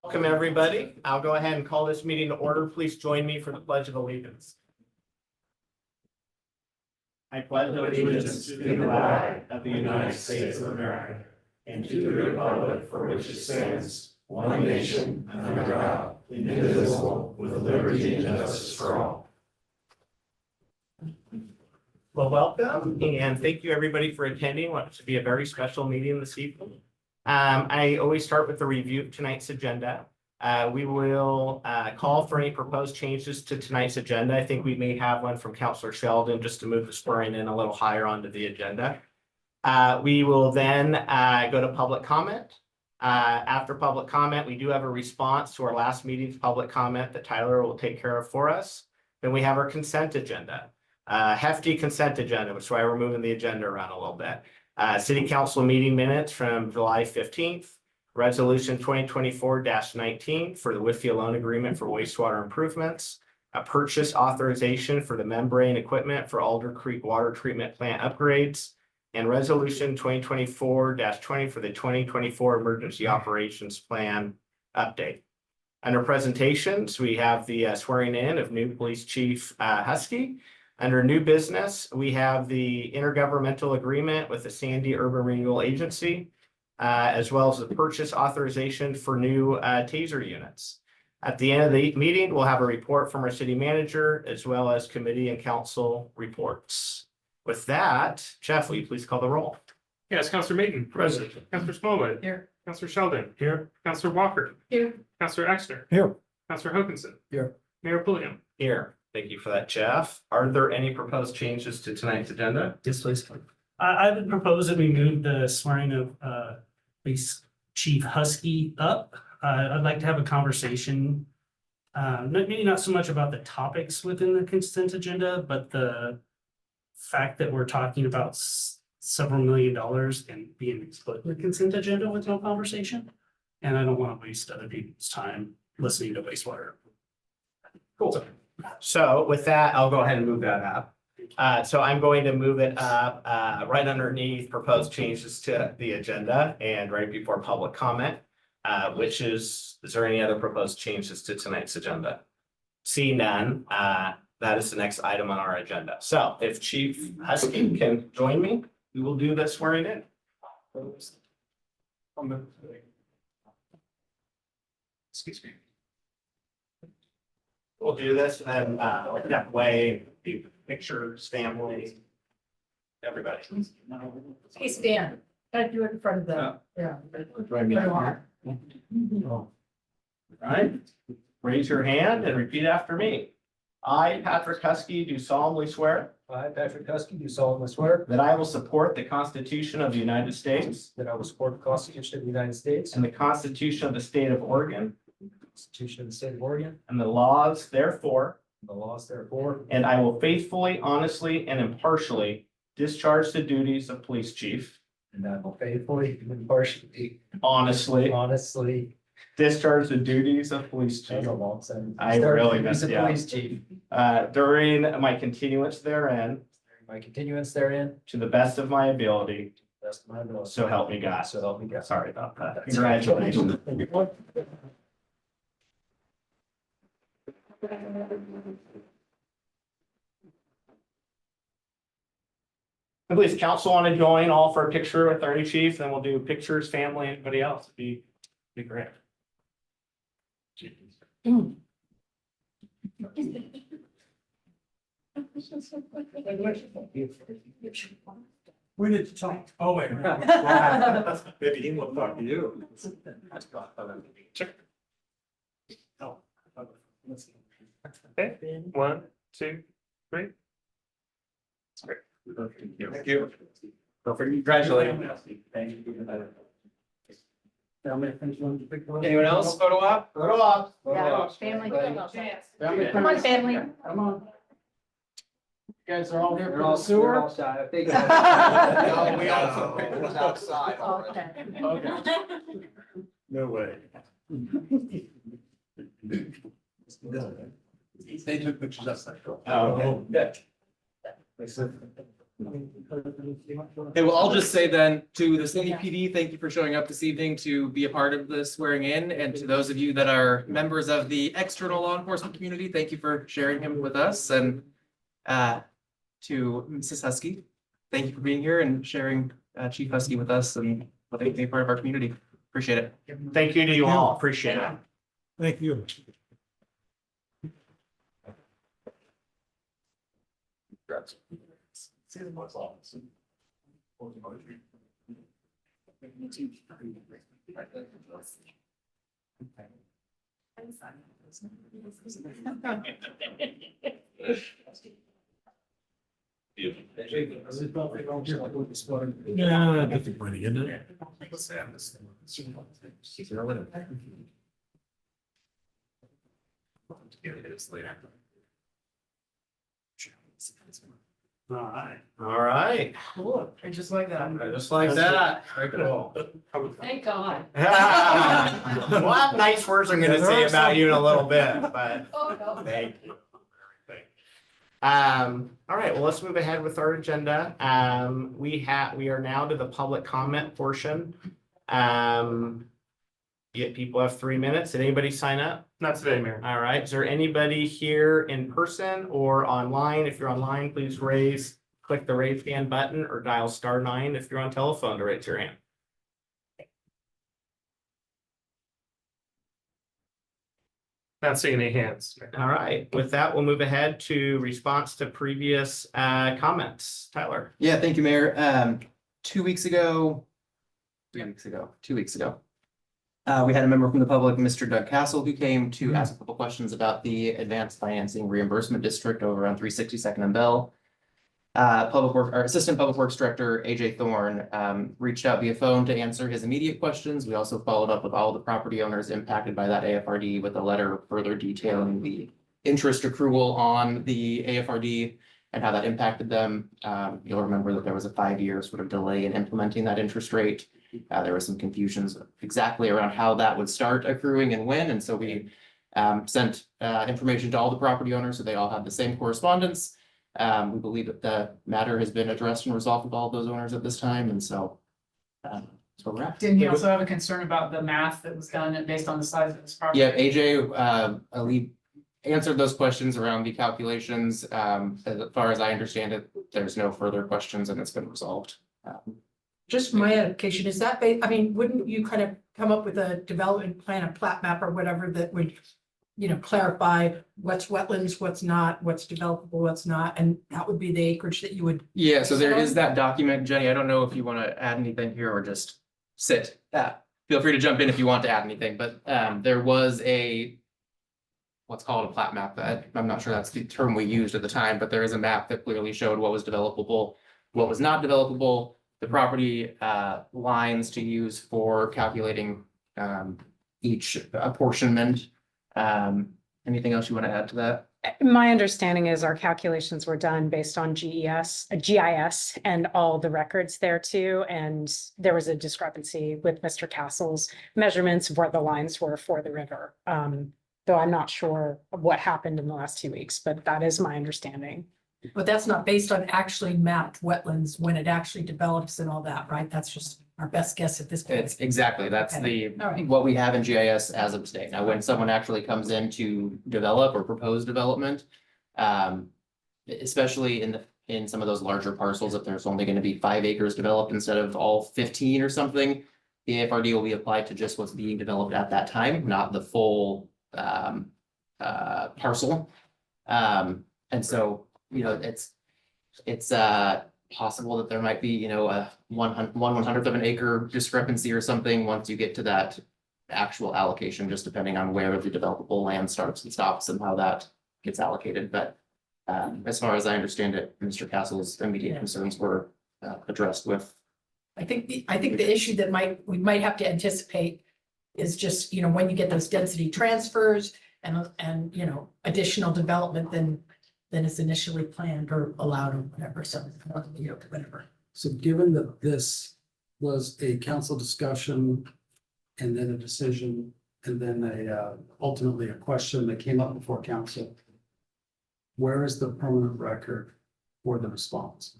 Welcome, everybody. I'll go ahead and call this meeting to order. Please join me for the Pledge of Allegiance. I pledge allegiance to the flag of the United States of America and to the republic for which it stands, one nation, under God, indivisible, with liberty and justice for all. Well, welcome, and thank you, everybody, for attending what should be a very special meeting this evening. I always start with a review of tonight's agenda. We will call for any proposed changes to tonight's agenda. I think we may have one from Councilor Sheldon just to move the swearing in a little higher onto the agenda. We will then go to public comment. After public comment, we do have a response to our last meeting's public comment that Tyler will take care of for us. Then we have our consent agenda, hefty consent agenda, which is why we're moving the agenda around a little bit. City Council meeting minutes from July 15th. Resolution 2024-19 for the Whitfield loan agreement for wastewater improvements. A purchase authorization for the membrane equipment for Alder Creek Water Treatment Plant upgrades. And Resolution 2024-20 for the 2024 Emergency Operations Plan update. Under presentations, we have the swearing in of new Police Chief Husky. Under new business, we have the intergovernmental agreement with the Sandy Urban Renewal Agency, as well as the purchase authorization for new taser units. At the end of the meeting, we'll have a report from our city manager, as well as committee and council reports. With that, Jeff, will you please call the roll? Yes, Councilor Mayton. Present. Councilor Smallwood. Here. Councilor Sheldon. Here. Councilor Walker. Here. Councilor Exner. Here. Councilor Hokinson. Here. Mayor Pulliam. Here. Thank you for that, Jeff. Are there any proposed changes to tonight's agenda? Yes, please. I would propose that we move the swearing of Police Chief Husky up. I'd like to have a conversation. Maybe not so much about the topics within the consent agenda, but the fact that we're talking about several $1 million and being split in the consent agenda with no conversation. And I don't want to waste other people's time listening to wastewater. Cool. So with that, I'll go ahead and move that up. So I'm going to move it up right underneath proposed changes to the agenda and right before public comment, which is there any other proposed changes to tonight's agenda? See none. That is the next item on our agenda. So if Chief Husky can join me, we will do the swearing in. Excuse me. We'll do this and that way, pictures, family, everybody. Hey, Stan, gotta do it in front of the, yeah. All right, raise your hand and repeat after me. I, Patrick Husky, do solemnly swear I, Patrick Husky, do solemnly swear that I will support the Constitution of the United States that I will support the Constitution of the United States and the Constitution of the State of Oregon the Constitution of the State of Oregon, and the laws therefore, and the laws therefore, and I will faithfully, honestly, and impartially discharge the duties of police chief, and I will faithfully and impartially, honestly, honestly, discharge the duties of police that was chief a long sentence. I really He's messed a you up. police chief. During my continuance therein, My continuance therein, to the best of my ability, best of my ability. so help me God. So help me God. Sorry about that. Congratulations. And please, council want to join all for a picture with our new chief, then we'll do pictures, family, anybody else. Be great. We need to talk. Oh, wait. Maybe he will talk to you. Okay, 1, 2, 3. That's great. Thank you. Congratulations. Anyone else? Photo op? Photo op. Yeah, family. Family. Come on, family. Come on. You guys are all here They're for all the sewer? they're all shy. I think- No, we all took pictures outside. Okay. Okay. No way. They took pictures outside. Oh, good. Okay, well, I'll just say then to the city PD, thank you for showing up this evening to be a part of the swearing in. And to those of you that are members of the external law enforcement community, thank you for sharing him with us. And to Mrs. Husky, thank you for being here and sharing Chief Husky with us and letting him be a part of our community. Appreciate it. Thank you to you all. Appreciate it. Thank you. Yeah, different money, isn't it? All right. All right. Cool. Just like that. Just like that. Very cool. Thank God. We'll have nice words I'm gonna say about you in a little bit, but Oh, no. thank you. All right, well, let's move ahead with our agenda. We are now to the public comment portion. People have 3 minutes. Did anybody sign up? Not today, Mayor. All right, is there anybody here in person or online? If you're online, please click the raise hand button or dial *9 if you're on telephone to raise your hand. Not seeing any hands. All right, with that, we'll move ahead to response to previous comments. Tyler. Yeah, thank you, Mayor. 2 weeks ago, 3 weeks ago, 2 weeks ago. We had a member from the public, Mr. Doug Castle, who came to ask a couple questions about the Advanced Financing Reimbursement District over on 362nd and Bell. Our Assistant Public Works Director, AJ Thorne, reached out via phone to answer his immediate questions. We also followed up with all the property owners impacted by that AFRD with a letter further detailing the interest accrual on the AFRD and how that impacted them. You'll remember that there was a 5-year sort of delay in implementing that interest rate. There was some confusions exactly around how that would start accruing and when, and so we sent information to all the property owners so they all have the same correspondence. We believe that the matter has been addressed and resolved with all of those owners at this time, and so that's where we're at. Didn't you also have a concern about the math that was done based on the size of this property? Yeah, AJ, Ali answered those questions around the calculations. As far as I understand it, there's no further questions and it's been resolved. Just for my education, is that, I mean, wouldn't you kind of come up with a development plan, a plat map or whatever that would, clarify what's wetlands, what's not, what's developable, what's not, and that would be the acreage that you would. Yeah, so there is that document. Jenny, I don't know if you want to add anything here or just sit. Feel free to jump in if you want to add anything, but there was what's called a plat map. I'm not sure that's the term we used at the time, but there is a map that clearly showed what was developable, what was not developable, the property lines to use for calculating each apportionment. Anything else you want to add to that? My understanding is our calculations were done based on GIS and all the records there too. And there was a discrepancy with Mr. Castle's measurements of where the lines were for the river. Though I'm not sure of what happened in the last 2 weeks, but that is my understanding. But that's not based on actually mapped wetlands when it actually develops and all that, right? That's just our best guess at this point. It's exactly, that's Okay. All right. what we have in GIS as of today. Now, when someone actually comes in to develop or propose development, especially in some of those larger parcels, if there's only going to be 5 acres developed instead of all 15 or something, the AFRD will be applied to just what's being developed at that time, not the full parcel. And so, it's possible that there might be, a 1/100th of an acre discrepancy or something once you get to that actual allocation, just depending on where the developable land starts and stops and how that gets allocated. But as far as I understand it, Mr. Castle's immediate concerns were addressed with. I think the issue that we might have to anticipate is just, when you get those density transfers and additional development than is initially planned or allowed or whatever, so, whatever. So given that this was a council discussion and then a decision and then ultimately a question that came up before council, where is the permanent record for the response?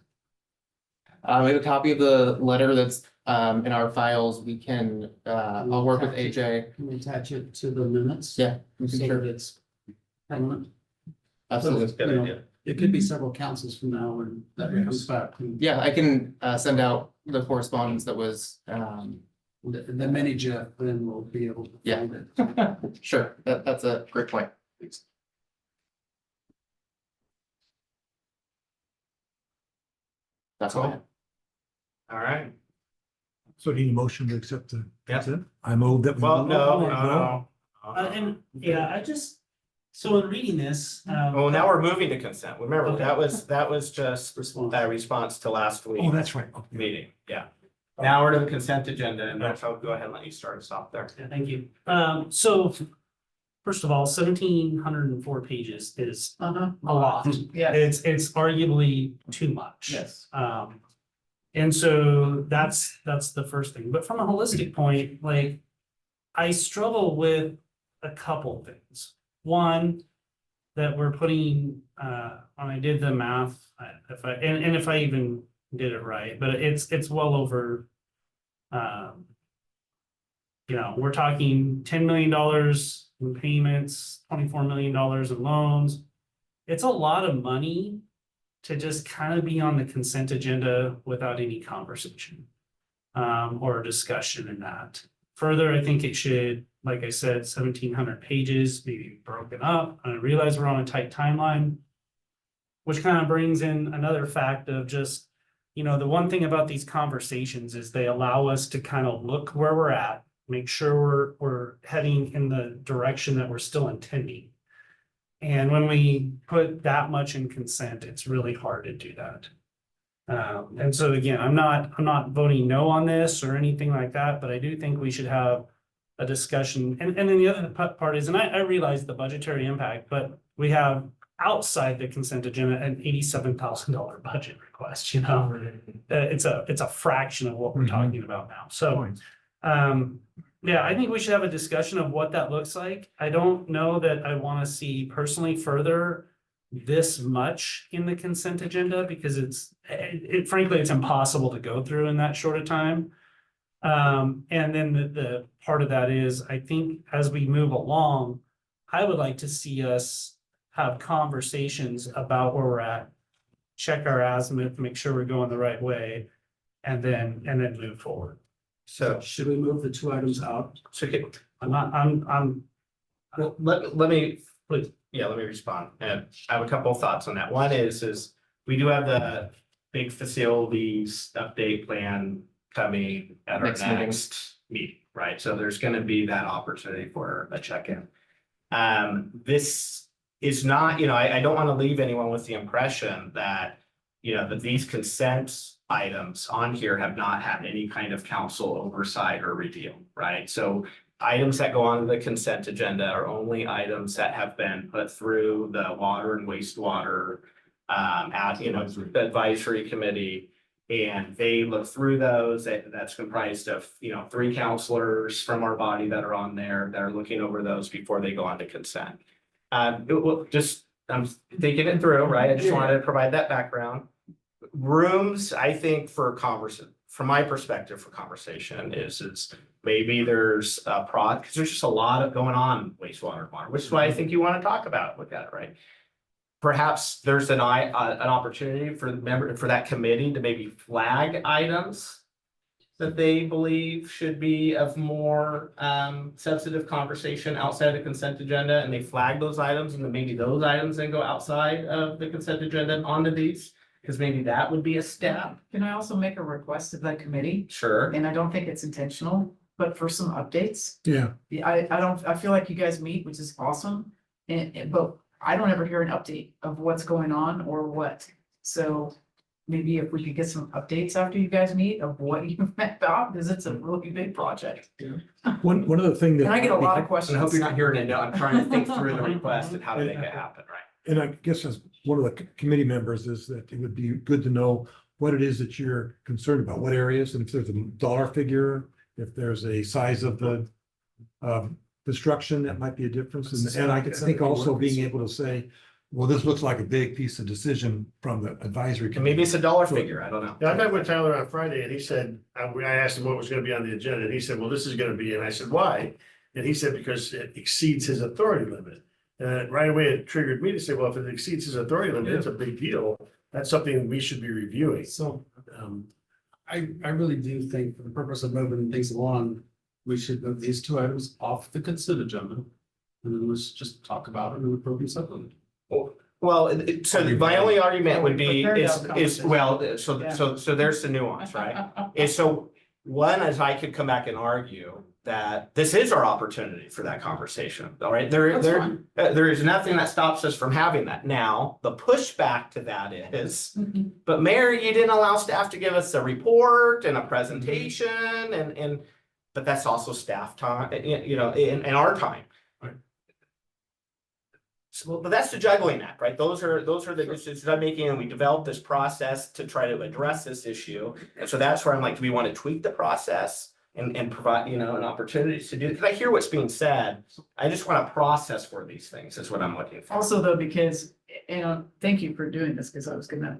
We have a copy of the letter that's in our files. We can, I'll work with AJ. Can we attach it to the minutes? Yeah, we So can that sure, it's permanent. absolutely. Good You know, idea. It could be several councils from now when that comes back. And Yeah, I can send out the correspondence that was, the mini Jeff then will be able to Yeah. find it. sure, that's a great point. That's all I have. All right. So do you need a motion to accept the Yep. consent? I move that. we- Well, no. And yeah, I just, so in reading this. Well, now we're moving to consent. Remember, Okay. that was just Response. a response to last Oh, week's that's right. Okay. meeting. Yeah. Now we're to the consent agenda and I'll go ahead and let you start us off there. Yeah, thank you. So first of all, 1,704 pages is Uh-huh, a lot. yeah, It's arguably too much. yes. And so that's the first thing. But from a holistic point, like I struggle with a couple things. One, that we're putting, when I did the math, if I even did it right, but it's well over. We're talking $10 million in payments, $24 million in loans. It's a lot of money to just kind of be on the consent agenda without any conversation. Or discussion in that. Further, I think it should, like I said, 1,700 pages, maybe broken up. I realize we're on a tight timeline. Which kind of brings in another fact of just, the one thing about these conversations is they allow us to kind of look where we're at, make sure we're heading in the direction that we're still intending. And when we put that much in consent, it's really hard to do that. And so again, I'm not voting no on this or anything like that, but I do think we should have a discussion. And then the other part is, and I realize the budgetary impact, but we have outside the consent agenda an $87,000 budget request, It's a fraction of what we're Mhm. talking about now. So, Point. yeah, I think we should have a discussion of what that looks like. I don't know that I want to see personally further this much in the consent agenda because frankly, it's impossible to go through in that short a time. And then the part of that is, I think as we move along, I would like to see us have conversations about where we're at, check our azimuth, make sure we're going the right way, and then move forward. So, Should we move the two items out? I'm well, let me respond. And I have a couple of thoughts on that. One is we do have the big facilities update plan coming at our Next meeting. next meeting, right? So there's gonna be that opportunity for a check-in. This is not, I don't want to leave anyone with the impression that, that these consent items on here have not had any kind of council oversight or review, right? So items that go on the consent agenda are only items that have been put through the water and wastewater the advisory committee. And they look through those, that's comprised of, 3 counselors from our body that are on there that are looking over those before they go on to consent. I'm thinking it through, right? I just wanted to provide that background. Rooms, I think from my perspective for conversation is maybe there's a because there's just a lot of going on wastewater and water, which is why I think you want to talk about it, look at it, right? Perhaps there's an opportunity for that committee to maybe flag items that they believe should be of more sensitive conversation outside the consent agenda, and they flag those items, and then maybe those items then go outside of the consent agenda onto these, because maybe that would be a step. Can I also make a request of that committee? Sure. And I don't think it's intentional, but for some updates. Yeah, Yeah, I feel like you guys meet, which is awesome, but I don't ever hear an update of what's going on or what. So maybe if we could get some updates after you guys meet of what you met about, because it's a really big project. one other thing that. And I get a lot of And questions. I hope you're not hearing it. I'm trying to think through the request and how to make it happen, right? And I guess as one of the committee members is that it would be good to know what it is that you're concerned about, what areas, and if there's a dollar figure, if there's a size of the construction, that might be a difference. And I think also being able to say, well, this looks like a big piece of decision from the advisory. And maybe it's a dollar figure, I don't know. Yeah, I met with Tyler on Friday and he said, I asked him what was gonna be on the agenda and he said, well, this is gonna be, and I said, why? And he said, because it exceeds his authority limit. And right away it triggered me to say, well, if it exceeds his authority limit, it's a big deal. That's something we should be reviewing. So Um, I really do think for the purpose of moving things along, we should move these two items off the consent agenda. And then let's just talk about it in the appropriate supplement. Well, so my only argument would be Prepared to have is, conversation. well, Yeah. so there's the nuance, right? Is so, one is I could come back and argue that this is our opportunity for that conversation, all right? That's fine. There is nothing that stops us from having that. Now, the pushback to that is, but Mayor, you didn't allow staff to give us a report and a presentation and, but that's also staff time, you know, in our time. Right. So, but that's the juggling act, right? Those are the decisions I'm making, and we developed this process to try to address this issue. And so that's where I'm like, do we want to tweak the process and provide, you know, an opportunity to do? Because I hear what's being said. I just want to process for these things is what I'm looking for. Also though, because, thank you for doing this, because I was gonna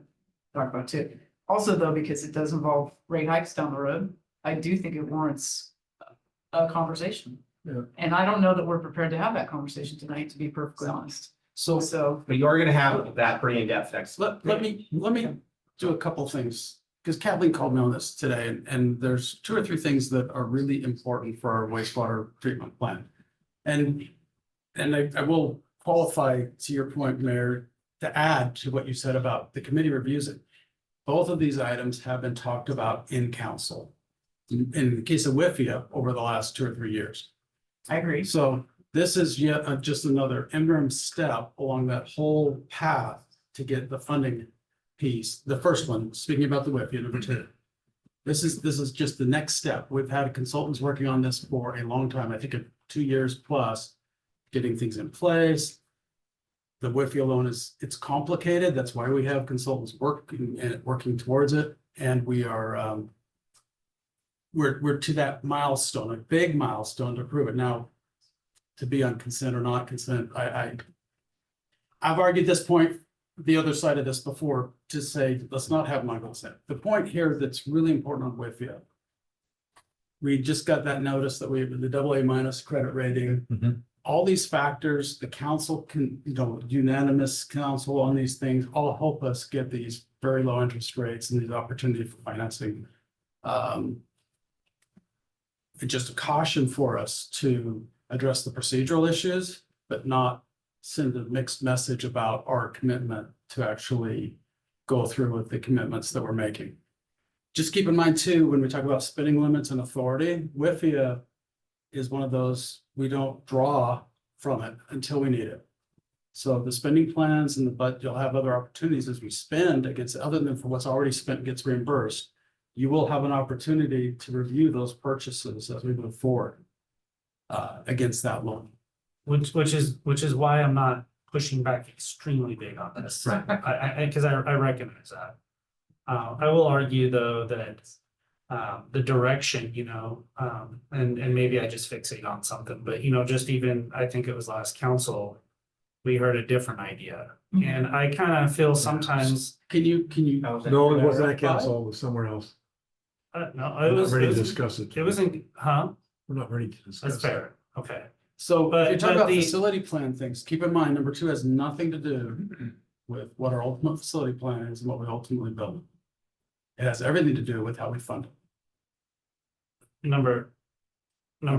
talk about it too. Also though, because it does involve rate hikes down the road, I do think it warrants a conversation. Yeah. And I don't know that we're prepared to have that conversation tonight, to be perfectly honest. So, But you're gonna have that pretty in-depth next. Let me do a couple things, because Kathleen called me on this today, and there's 2 or 3 things that are really important for our wastewater treatment plant. And I will qualify to your point, Mayor, to add to what you said about the committee reviews it. Both of these items have been talked about in council. In the case of WIFIA over the last 2 or 3 years. I agree. So this is yet just another interim step along that whole path to get the funding piece. The first one, speaking about the WIFIA, number 2. This is just the next step. We've had consultants working on this for a long time, I think 2 years plus, getting things in place. The WIFIA loan it's complicated. That's why we have consultants working towards it. And we are, we're to that milestone, a big milestone to prove it. Now, to be on consent or not consent, I've argued this point, the other side of this before, to say, let's not have my consent. The point here that's really important on WIFIA. We just got that notice that we have the AA- credit rating. Mhm. All these factors, the council can, unanimous council on these things, all help us get these very low interest rates and these opportunities for financing. It's just a caution for us to address the procedural issues, but not send a mixed message about our commitment to actually go through with the commitments that we're making. Just keep in mind too, when we talk about spending limits and authority, WIFIA is one of those, we don't draw from it until we need it. So the spending plans and but you'll have other opportunities as we spend against, other than for what's already spent gets reimbursed. You will have an opportunity to review those purchases as we move forward against that loan. Which is why I'm not pushing back extremely big on this. Right. Because I recognize that. I will argue though that the direction, and maybe I just fixate on something, but just even, I think it was last council, we heard a different idea. And I kind of feel sometimes, Can you? No, it wasn't at council, it was somewhere else. no, We're it not was, ready it to was, discuss it. it wasn't, huh? We're not ready to discuss. That's it. fair. Okay. So But- if you talk but about the- facility plan things, keep in mind, number 2 has nothing to do with what our ultimate facility plan is and what we ultimately build. It has everything to do with how we fund it. Number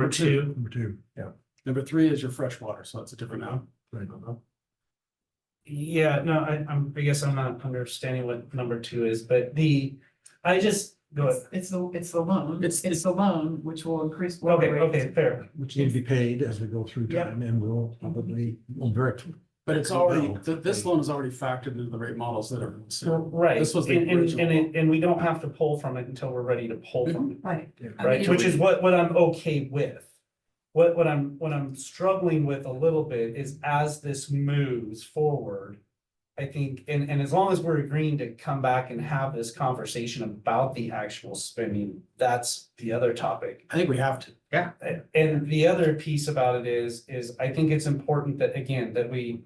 two. Number 2, yeah. Number 3 is your freshwater, so it's a different now. Right. Yeah, no, I guess I'm not understanding what number 2 is, but I just go ahead. It's the loan. It's- It's the loan, which will increase. water Okay, rates. okay, fair. Which need to be paid as we go through Yep. time, and we'll probably, But it's already, this loan is already factored into the rate models that are. Right, This was the and original. and we don't have to pull from it until we're ready to pull from it, Right. right? Which is what I'm okay with. What I'm struggling with a little bit is as this moves forward. I think, and as long as we're agreeing to come back and have this conversation about the actual spending, that's the other topic. I think we have to. And the other piece about it is I think it's important that, again, that we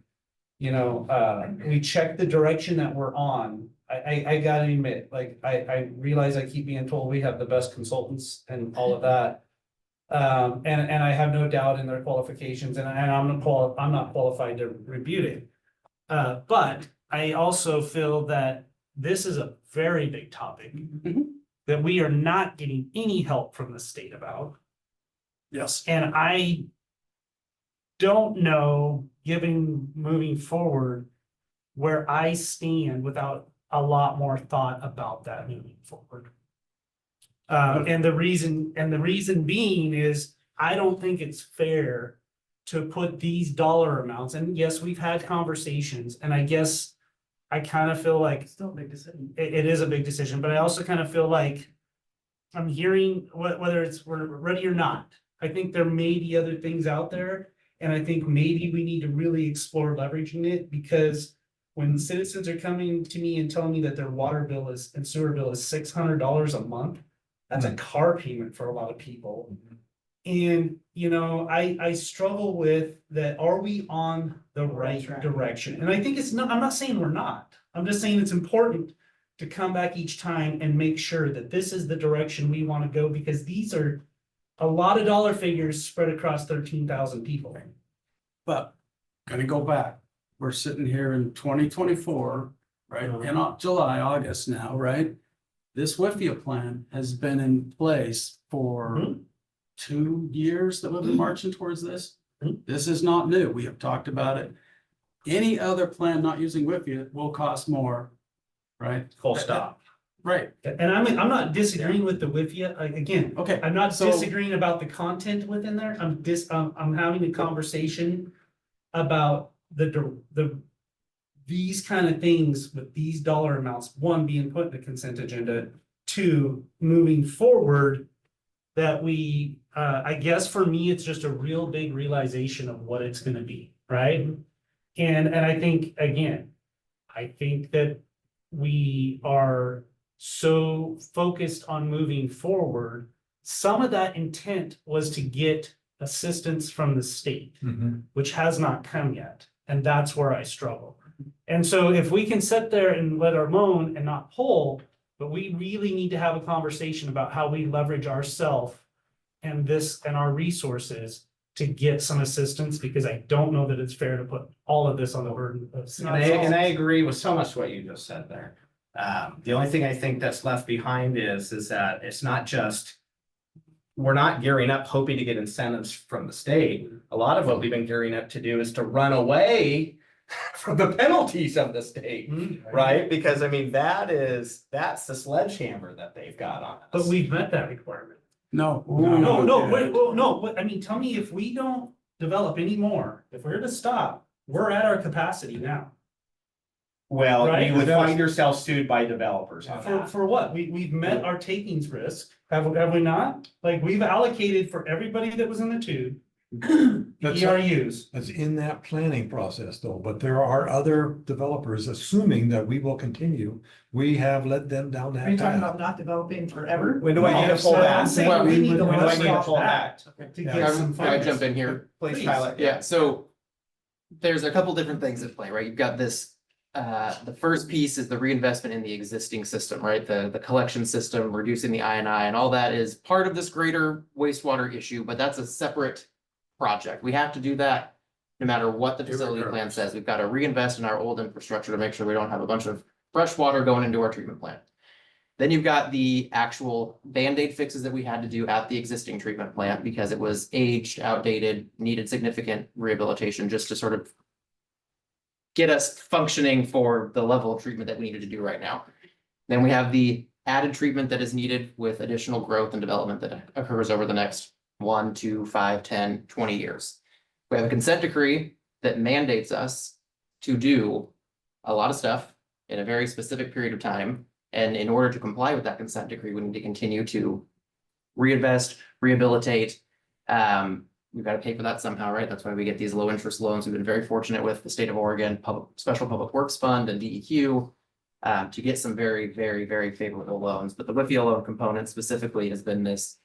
We check the direction that we're on. I gotta admit, like, I realize I keep being told we have the best consultants and all of that. And I have no doubt in their qualifications, and I'm not qualified to rebuke it. But I also feel that this is a very big topic that we are not getting any help from the state about. Yes. And I don't know, moving forward, where I stand without a lot more thought about that moving forward. And the reason being is, I don't think it's fair to put these dollar amounts, and yes, we've had conversations, and I guess I kind of feel like Still a big decision. it is a big decision, but I also kind of feel like I'm hearing whether we're ready or not. I think there may be other things out there, and I think maybe we need to really explore leveraging it, because when citizens are coming to me and telling me that their water bill and sewer bill is $600 a month, that's a car payment for a lot of people. And, I struggle with that. Are we on the right direction? And I think I'm not saying we're not. I'm just saying it's important to come back each time and make sure that this is the direction we want to go, because these are a lot of dollar figures spread across 13,000 people. But gonna go back, we're sitting here in 2024, right, in July, August now, right? This WIFIA plan has been in place for 2 years that we've been marching towards this. This is not new. We have talked about it. Any other plan not using WIFIA will cost more, right? Full stop. Right, And I'm not disagreeing with the WIFIA, again, okay. I'm not So- disagreeing about the content within there. I'm having a conversation about these kind of things with these dollar amounts, one, being put in the consent agenda, two, moving forward, that we, I guess for me, it's just a real big realization of what it's gonna be, right? And I think, again, I think that we are so focused on moving forward. Some of that intent was to get assistance from the state, which has not come yet. And that's where I struggle. And so if we can sit there and let our moan and not pull, but we really need to have a conversation about how we leverage ourselves and our resources to get some assistance, because I don't know that it's fair to put all of this on the burden of. And I agree with so much of what you just said there. The only thing I think that's left behind is that it's not just, we're not gearing up hoping to get incentives from the state. A lot of what we've been gearing up to do is to run away from the penalties of the state, right? Because I mean, that's the sledgehammer that they've got on us. But we've met that requirement. No. I mean, tell me, if we don't develop any more, if we're to stop, we're at our capacity now. Well, Right? you would find yourself sued by developers on For, that. for what? We've met our takings risk, have we not? Like, we've allocated for everybody that was in the tube, That's, ERUs. that's in that planning process though, but there are other developers, assuming that we will continue. We have led them down Are you that talking path. about not developing forever? When do I need to pull I'm back? saying we need to When do I let's need to stop pull back? that to Yeah. get some Can I funds. jump in here? Please, Tyler. Yeah, so there's a couple different things at play, right? You've got this, the first piece is the reinvestment in the existing system, right? The collection system, reducing the I&I, and all that is part of this greater wastewater issue, but that's a separate project. We have to do that no matter what the facility plan says. We've got to reinvest in our old infrastructure to make sure we don't have a bunch of fresh water going into our treatment plant. Then you've got the actual Band-Aid fixes that we had to do at the existing treatment plant because it was aged, outdated, needed significant rehabilitation just to sort of get us functioning for the level of treatment that we needed to do right now. Then we have the added treatment that is needed with additional growth and development that occurs over the next 1, 2, 5, 10, 20 years. We have a consent decree that mandates us to do a lot of stuff in a very specific period of time. And in order to comply with that consent decree, we need to continue to reinvest, rehabilitate. We've got to pay for that somehow, right? That's why we get these low interest loans. We've been very fortunate with the state of Oregon, Special Public Works Fund and DEQ to get some very, very, very favorable loans. But the WIFIA loan component specifically has been this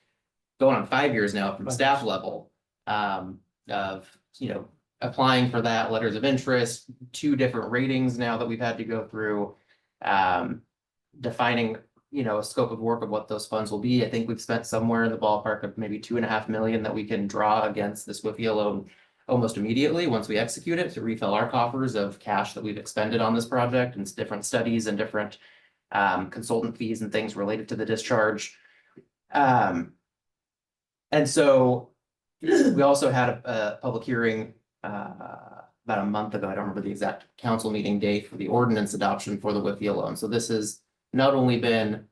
going on 5 years now from staff level of, applying for that, letters of interest, 2 different ratings now that we've had to go through. Defining, a scope of work of what those funds will be. I think we've spent somewhere in the ballpark of maybe 2.5 million that we can draw against this WIFIA loan almost immediately once we execute it to refill our coffers of cash that we've expended on this project and different studies and different consultant fees and things related to the discharge. And so we also had a public hearing about a month ago. I don't remember the exact council meeting date for the ordinance adoption for the WIFIA loan. So this has not only been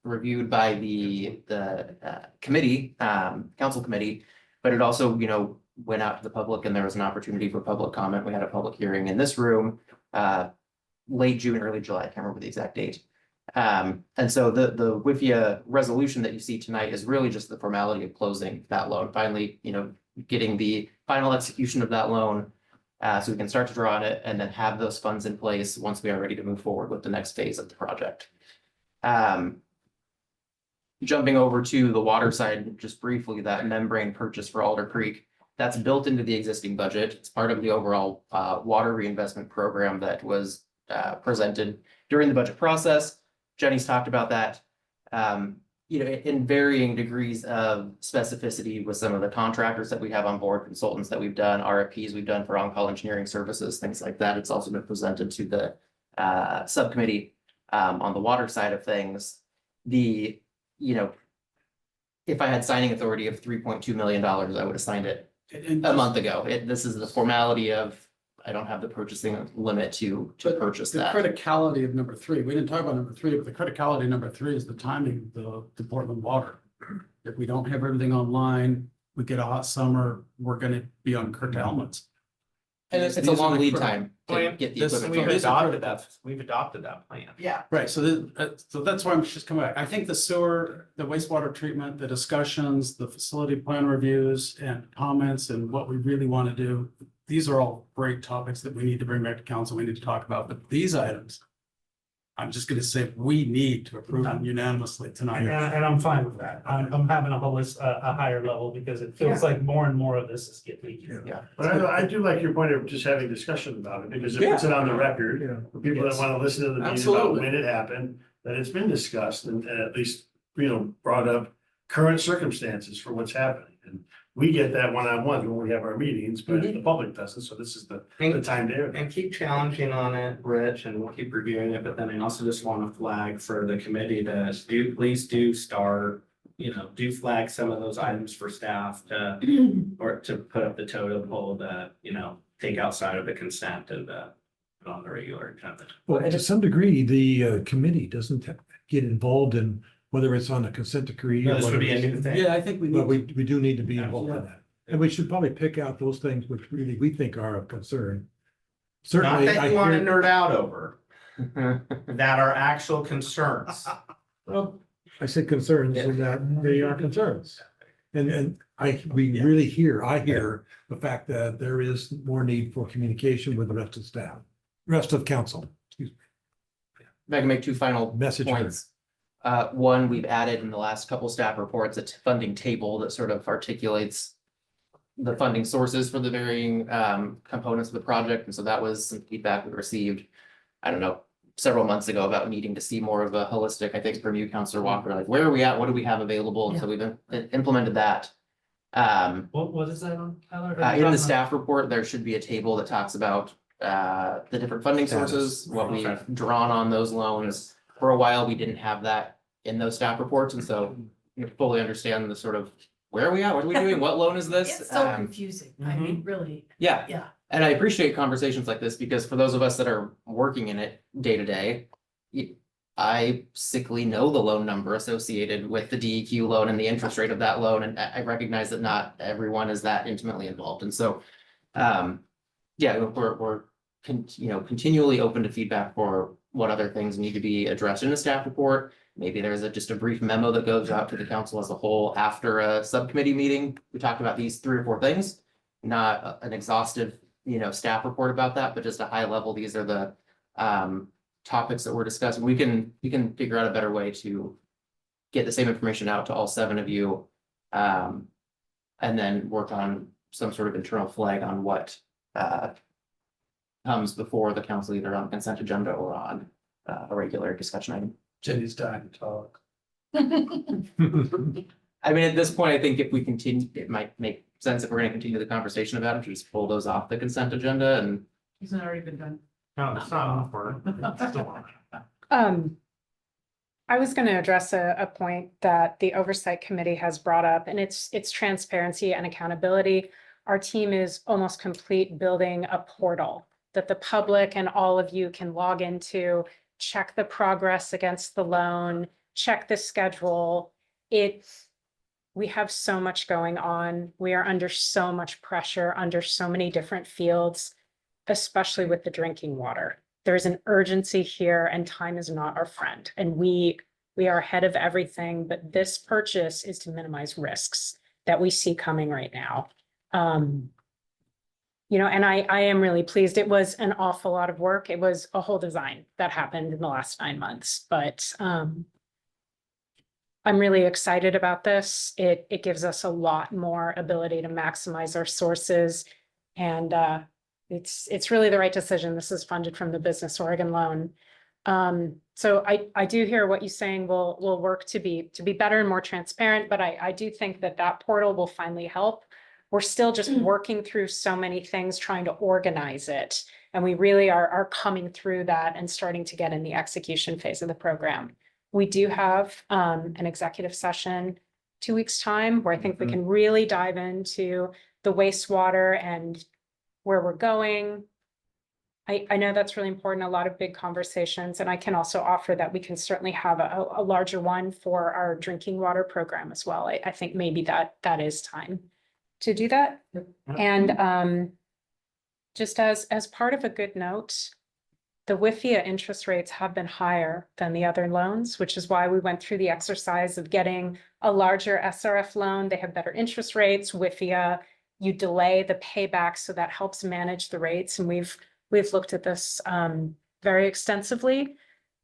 reviewed by the committee, council committee, but it also, went out to the public and there was an opportunity for public comment. We had a public hearing in this room late June, early July. I can't remember the exact date. And so the WIFIA resolution that you see tonight is really just the formality of closing that loan, finally, getting the final execution of that loan. So we can start to draw on it and then have those funds in place once we are ready to move forward with the next phase of the project. Jumping over to the water side, just briefly, that membrane purchase for Alder Creek, that's built into the existing budget. It's part of the overall water reinvestment program that was presented during the budget process. Jenny's talked about that. In varying degrees of specificity with some of the contractors that we have on board, consultants that we've done, RFPs we've done for on-call engineering services, things like that. It's also been presented to the subcommittee on the water side of things. If I had signing authority of $3.2 million, I would have signed it a month ago. This is the formality of, I don't have the purchasing limit to purchase The that. criticality of number 3, we didn't talk about number 3, but the criticality of number 3 is the timing of the Portland water. If we don't have everything online, we get a hot summer, we're gonna be on curtailments. And it's a These are long the lead critical- time to Plan. get the This- equipment. We've from- These are adopted critical. that, we've adopted that plan. Yeah, Right, so that's why I'm just coming back. I think the sewer, the wastewater treatment, the discussions, the facility plan reviews and comments and what we really want to do. These are all great topics that we need to bring back to council. We need to talk about, but these items. I'm just gonna say, we need to approve them unanimously tonight. And I'm fine with that. I'm having a higher level because it feels like more and more of this is getting. But I do like your point of just having discussion about it, because it puts it on the record. For people that want to listen to the meeting about Absolutely. when it happened, that it's been discussed and at least, brought up current circumstances for what's happening. And we get that one-on-one when we have our meetings, but the public doesn't, so this is the time to air it. And keep challenging on it, Rich, and we'll keep reviewing it, but then I also just want to flag for the committee to please do start, do flag some of those items for staff or to put up the totem pole that, take outside of the consent and put on the regular agenda. Well, to some degree, the committee doesn't get involved in whether it's on a consent decree. No, or this would whether be a it's- new thing. Yeah, I think we But need. we do need to be involved in that. And we should probably pick out those things which really we think are of concern. Not Certainly, that I you want to hear, nerd out over, that are actual concerns. well, I said concerns and that they are concerns. And I hear the fact that there is more need for communication with the rest of staff, rest of council. Excuse me. If I can make 2 final Message heard. points. One, we've added in the last couple staff reports, a funding table that sort of articulates the funding sources for the varying components of the project. And so that was some feedback we received, I don't know, several months ago about needing to see more of a holistic, I think from you, Counselor Walker, like where are we at? What do we have available? And so we've implemented that. What is that on, Tyler? In the staff report, there should be a table that talks about the different funding sources, what we've drawn on those loans. For a while, we didn't have that in those staff reports, and so you fully understand the sort of, where are we at? What are we doing? What loan is this? It's so confusing. I mean, really, Yeah. yeah. And I appreciate conversations like this because for those of us that are working in it day to day, I sickly know the loan number associated with the DEQ loan and the interest rate of that loan, and I recognize that not everyone is that intimately involved, and so we're continually open to feedback for what other things need to be addressed in the staff report. Maybe there's just a brief memo that goes out to the council as a whole after a subcommittee meeting. We talked about these 3 or 4 things, not an exhaustive, staff report about that, but just a high level. These are the topics that we're discussing. We can figure out a better way to get the same information out to all 7 of you. And then work on some sort of internal flag on what comes before the council, either on consent agenda or on a regular discussion item. Jenny's dying to talk. I mean, at this point, I think if we continue, it might make sense if we're gonna continue the conversation about it, to just pull those off the consent agenda and. It's already been done. No, it's not awkward. I was going to address a point that the Oversight Committee has brought up, and it's transparency and accountability. Our team is almost complete building a portal that the public and all of you can log into, check the progress against the loan, check the schedule. We have so much going on. We are under so much pressure, under so many different fields, especially with the drinking water. There's an urgency here and time is not our friend. And we are ahead of everything, but this purchase is to minimize risks that we see coming right now. You know, and I am really pleased. It was an awful lot of work. It was a whole design that happened in the last 9 months, but I'm really excited about this. It gives us a lot more ability to maximize our sources, and it's really the right decision. This is funded from the Business Oregon loan. So I do hear what you're saying. We'll work to be better and more transparent, but I do think that portal will finally help. We're still just working through so many things, trying to organize it. And we really are coming through that and starting to get in the execution phase of the program. We do have an executive session 2 weeks' time where I think we can really dive into the wastewater and where we're going. I know that's really important, a lot of big conversations, and I can also offer that we can certainly have a larger one for our drinking water program as well. I think maybe that is time to do that. And just as part of a good note, the WIFIA interest rates have been higher than the other loans, which is why we went through the exercise of getting a larger SRF loan. They have better interest rates. WIFIA, you delay the payback, so that helps manage the rates. And we've looked at this very extensively.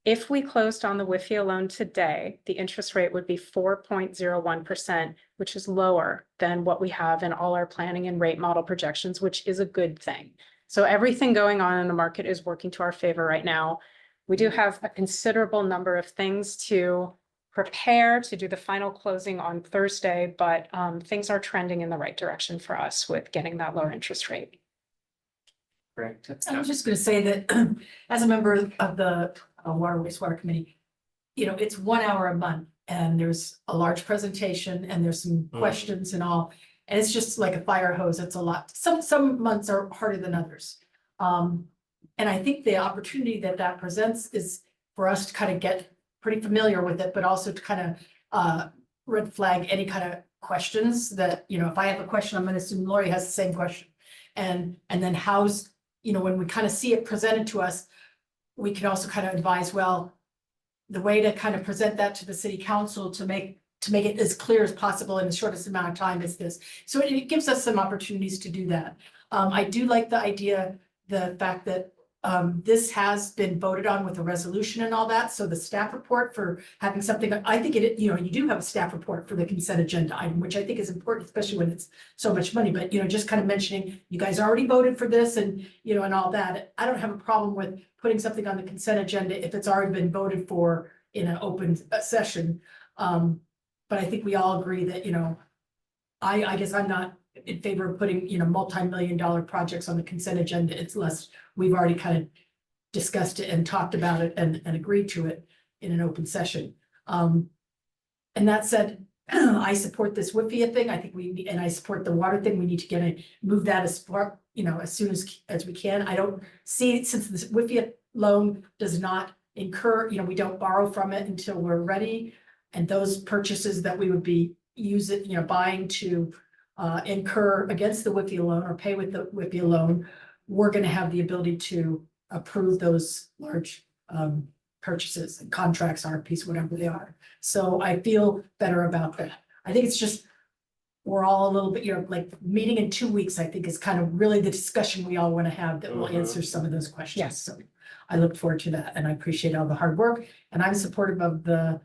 If we closed on the WIFIA loan today, the interest rate would be 4.01%, which is lower than what we have in all our planning and rate model projections, which is a good thing. So everything going on in the market is working to our favor right now. We do have a considerable number of things to prepare to do the final closing on Thursday, but things are trending in the right direction for us with getting that lower interest rate. Correct. I was just gonna say that as a member of the Water Wastewater Committee, you know, it's 1 hour a month and there's a large presentation and there's some questions and all. And it's just like a fire hose. It's a lot. Some months are harder than others. And I think the opportunity that presents is for us to kind of get pretty familiar with it, but also to kind of red flag any kind of questions that, you know, if I have a question, I'm gonna assume Lori has the same question. And then how's, you know, when we kind of see it presented to us, we can also kind of advise, well, the way to kind of present that to the city council to make it as clear as possible in the shortest amount of time is this. So it gives us some opportunities to do that. I do like the idea, the fact that this has been voted on with a resolution and all that. So the staff report for having something, I think you know, you do have a staff report for the consent agenda item, which I think is important, especially when it's so much money. But, you know, just kind of mentioning, you guys already voted for this and, you know, and all that. I don't have a problem with putting something on the consent agenda if it's already been voted for in an open session. But I think we all agree that, you know, I guess I'm not in favor of putting, you know, multi-million-dollar projects on the consent agenda. It's less, we've already kind of discussed it and talked about it and agreed to it in an open session. And that said, I support this WIFIA thing. I think and I support the water thing. We need to move that as far, you know, as soon as we can. I don't see, since this WIFIA loan does not incur, you know, we don't borrow from it until we're ready. And those purchases that we would be using, you know, buying to incur against the WIFIA loan or pay with the WIFIA loan, we're going to have the ability to approve those large purchases and contracts, RFPs, whatever they are. So I feel better about that. I think it's just, we're all a little bit, you know, like meeting in 2 weeks, I think is kind of really the discussion we all want to have that will answer some of those questions. Yes. So I look forward to that and I appreciate all the hard work and I'm supportive of the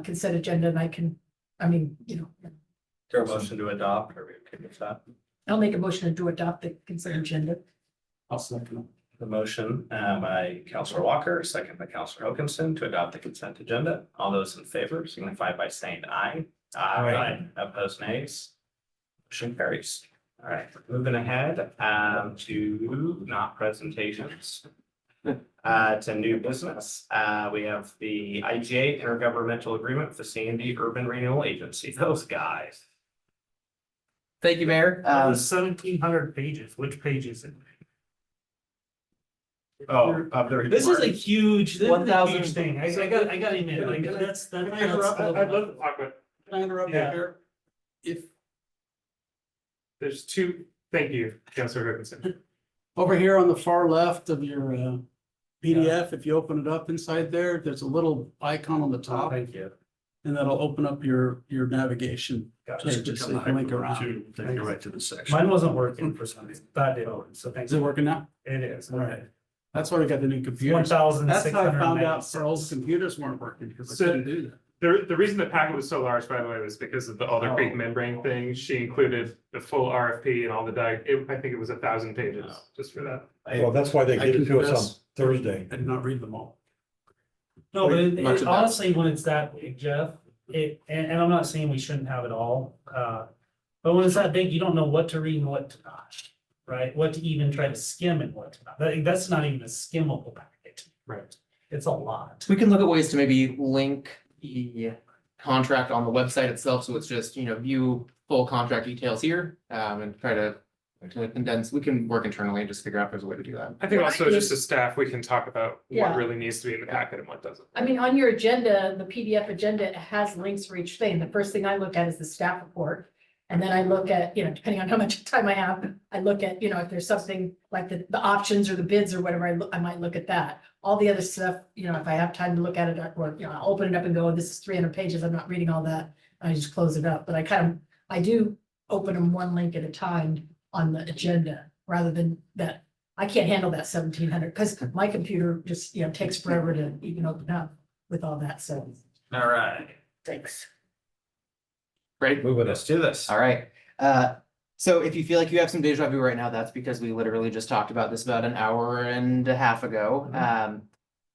consent agenda and you know. There a motion to adopt, or we okay with that? I'll make a motion to adopt the consent agenda. I'll second. The motion by Counselor Walker, second by Counselor Hokinson to adopt the consent agenda. All those in favor signify by saying aye. Aye. Opposed nays. Motion carries. All right, moving ahead to not presentations. To new business, we have the IGA intergovernmental agreement with the Sandy Urban Renewal Agency. Those guys. Thank you, Mayor. 1,700 pages. Which page is it? Oh, of the This is a report. huge, this is a 1,000 huge thing. I gotta admit, like, that's. I'd love to talk about. Can I interrupt you Yeah. here? If, There's two, thank you, Counselor Hutchinson. over here on the far left of your PDF, if you open it up inside there, there's a little icon on the top, Thank you. and that'll open up your navigation. Gotcha. Just so you can link around. Take you right to the section. Mine wasn't working for some reason, but it, so thanks. Is it working now? It is. All right. That's why we got the new computers. 1,696. That's how I found out our old computers weren't working, because I So- couldn't do that. The reason the packet was so large, by the way, was because of the Alder Creek membrane thing. She included the full RFP and all the I think it was 1,000 pages just for that. Well, that's why they I gave it to us confess. on Thursday. I did not read them all. No, but Much of that. honestly, when it's that big, Jeff, and I'm not saying we shouldn't have it all, but when it's that big, you don't know what to read and what to not, right? What to even try to skim and what to not. That's not even a skimmable packet. Right. It's a lot. We can look at ways to maybe link the contract on the website itself, so it's just, view full contract details here, and try to condense. We can work internally and just figure out if there's a way to do that. I think Well, also I just as staff, we can talk about Yeah. what really needs to be in the packet and what doesn't. I mean, on your agenda, the PDF agenda has links for each thing. The first thing I look at is the staff report. And then I look at, depending on how much time I have, I look at, if there's something like the options or the bids or whatever, I might look at that. All the other stuff, if I have time to look at it, or, I'll open it up and go, this is 300 pages, I'm not reading all that. I just close it up, but I do open them one link at a time on the agenda, rather than that. I can't handle that 1,700, because my computer just, takes forever to even open up with all that, so. All right, Thanks. Ready? Move it let's do this. All right. So if you feel like you have some deja vu right now, that's because we literally just talked about this about an hour and a half ago.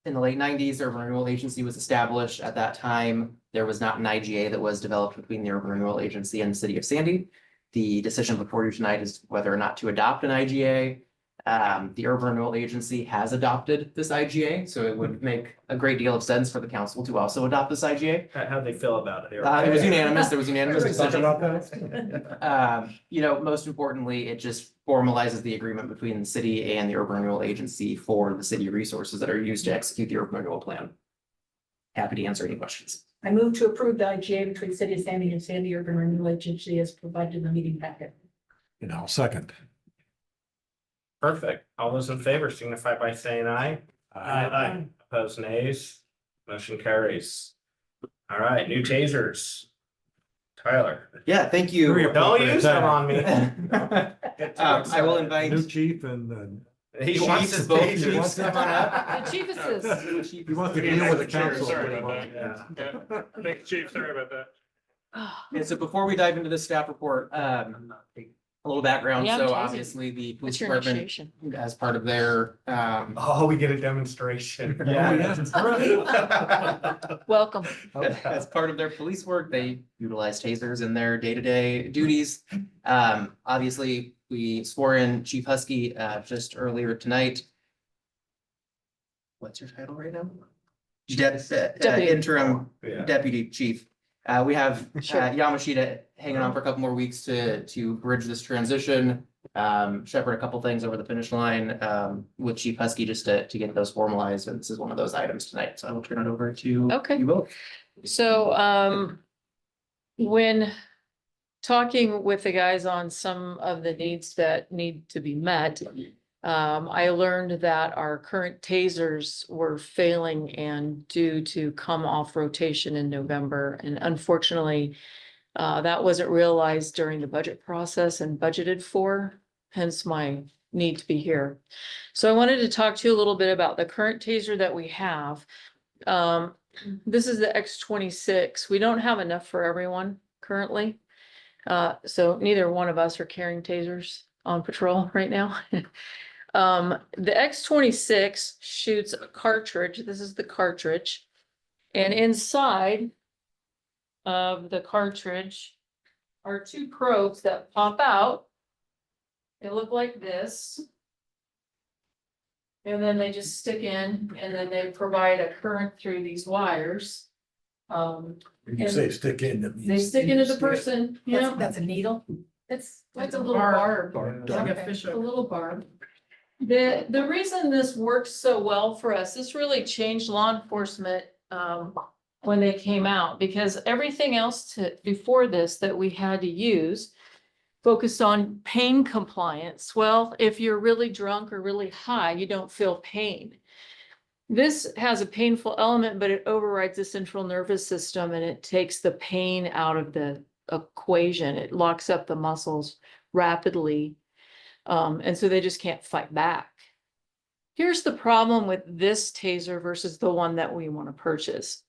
In the late 90s, the Urban Renewal Agency was established. At that time, there was not an IGA that was developed between the Urban Renewal Agency and the city of Sandy. The decision before you tonight is whether or not to adopt an IGA. The Urban Renewal Agency has adopted this IGA, so it would make a great deal of sense for the council to also adopt this IGA. How'd they feel about it? It was unanimous. There was unanimous decision. Talk about that? Most importantly, it just formalizes the agreement between the city and the Urban Renewal Agency for the city resources that are used to execute the urban renewal plan. Happy to answer any questions. I move to approve the IGA between City of Sandy and Sandy Urban Renewal Agency as provided in the meeting packet. And I'll second. Perfect. All those in favor signify by saying aye. Aye. Opposed nays. Motion carries. All right, new tasers. Tyler, Yeah, thank you. Hurry up. don't use them on me. I will invite. New chief and, He wants Chiefs, his both tasers. chiefs. Come on up. The chief assist. he wants to deal with the council. Sorry about Yeah. that. Thanks, Chief. Sorry about that. And so before we dive into the staff report, a little background. Yeah, So taser. obviously the police What's your department, initiation? as part of their, Oh, we get a demonstration. Yeah. Welcome. as part of their police work, they utilize tasers in their day-to-day duties. Obviously, we swore in Chief Husky, just earlier tonight. What's your title right now? Deputy. Interim Yeah. Deputy Chief. We have Sure. Yamashita hanging on for a couple more weeks to bridge this transition. Shepherd a couple things over the finish line with Chief Husky just to get those formalized. And this is one of those items tonight. So I will turn it over to Okay. you both. So, when talking with the guys on some of the needs that need to be met, I learned that our current tasers were failing and due to come off rotation in November. And unfortunately, that wasn't realized during the budget process and budgeted for, hence my need to be here. So I wanted to talk to you a little bit about the current taser that we have. This is the X26. We don't have enough for everyone currently. So neither one of us are carrying tasers on patrol right now. The X26 shoots a cartridge. This is the cartridge. And inside of the cartridge are two probes that pop out. They look like this. And then they just stick in and then they provide a current through these wires. When you say stick in, that means. They stick into the person, you know, That's a needle. it's Like a a little barb. barb. Like a Okay, fish a hook. little barb. The reason this works so well for us, this really changed law enforcement, when they came out, because everything else before this that we had to use focused on pain compliance. Well, if you're really drunk or really high, you don't feel pain. This has a painful element, but it overrides the central nervous system and it takes the pain out of the equation. It locks up the muscles rapidly. And so they just can't fight back. Here's the problem with this taser versus the one that we want to purchase.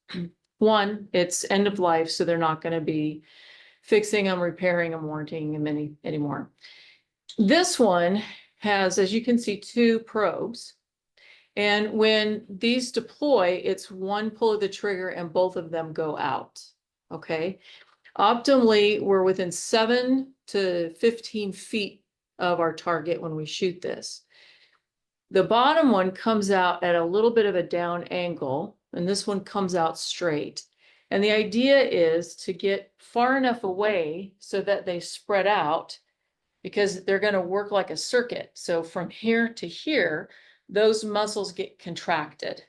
One, it's end of life, so they're not going to be fixing them, repairing them, warranting them anymore. This one has, as you can see, two probes. And when these deploy, it's one pull of the trigger and both of them go out. Okay. Optimally, we're within 7 to 15 feet of our target when we shoot this. The bottom one comes out at a little bit of a down angle, and this one comes out straight. And the idea is to get far enough away so that they spread out, because they're going to work like a circuit. So from here to here, those muscles get contracted.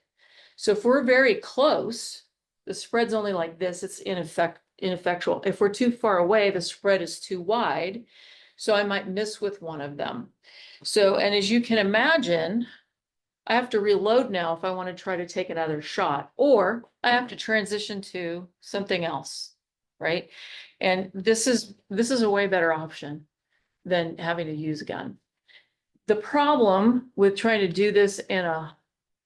So if we're very close, the spread's only like this, it's ineffectual. If we're too far away, the spread is too wide. So I might miss with one of them. So, and as you can imagine, I have to reload now if I want to try to take another shot, or I have to transition to something else, right? And this is a way better option than having to use a gun. The problem with trying to do this in a,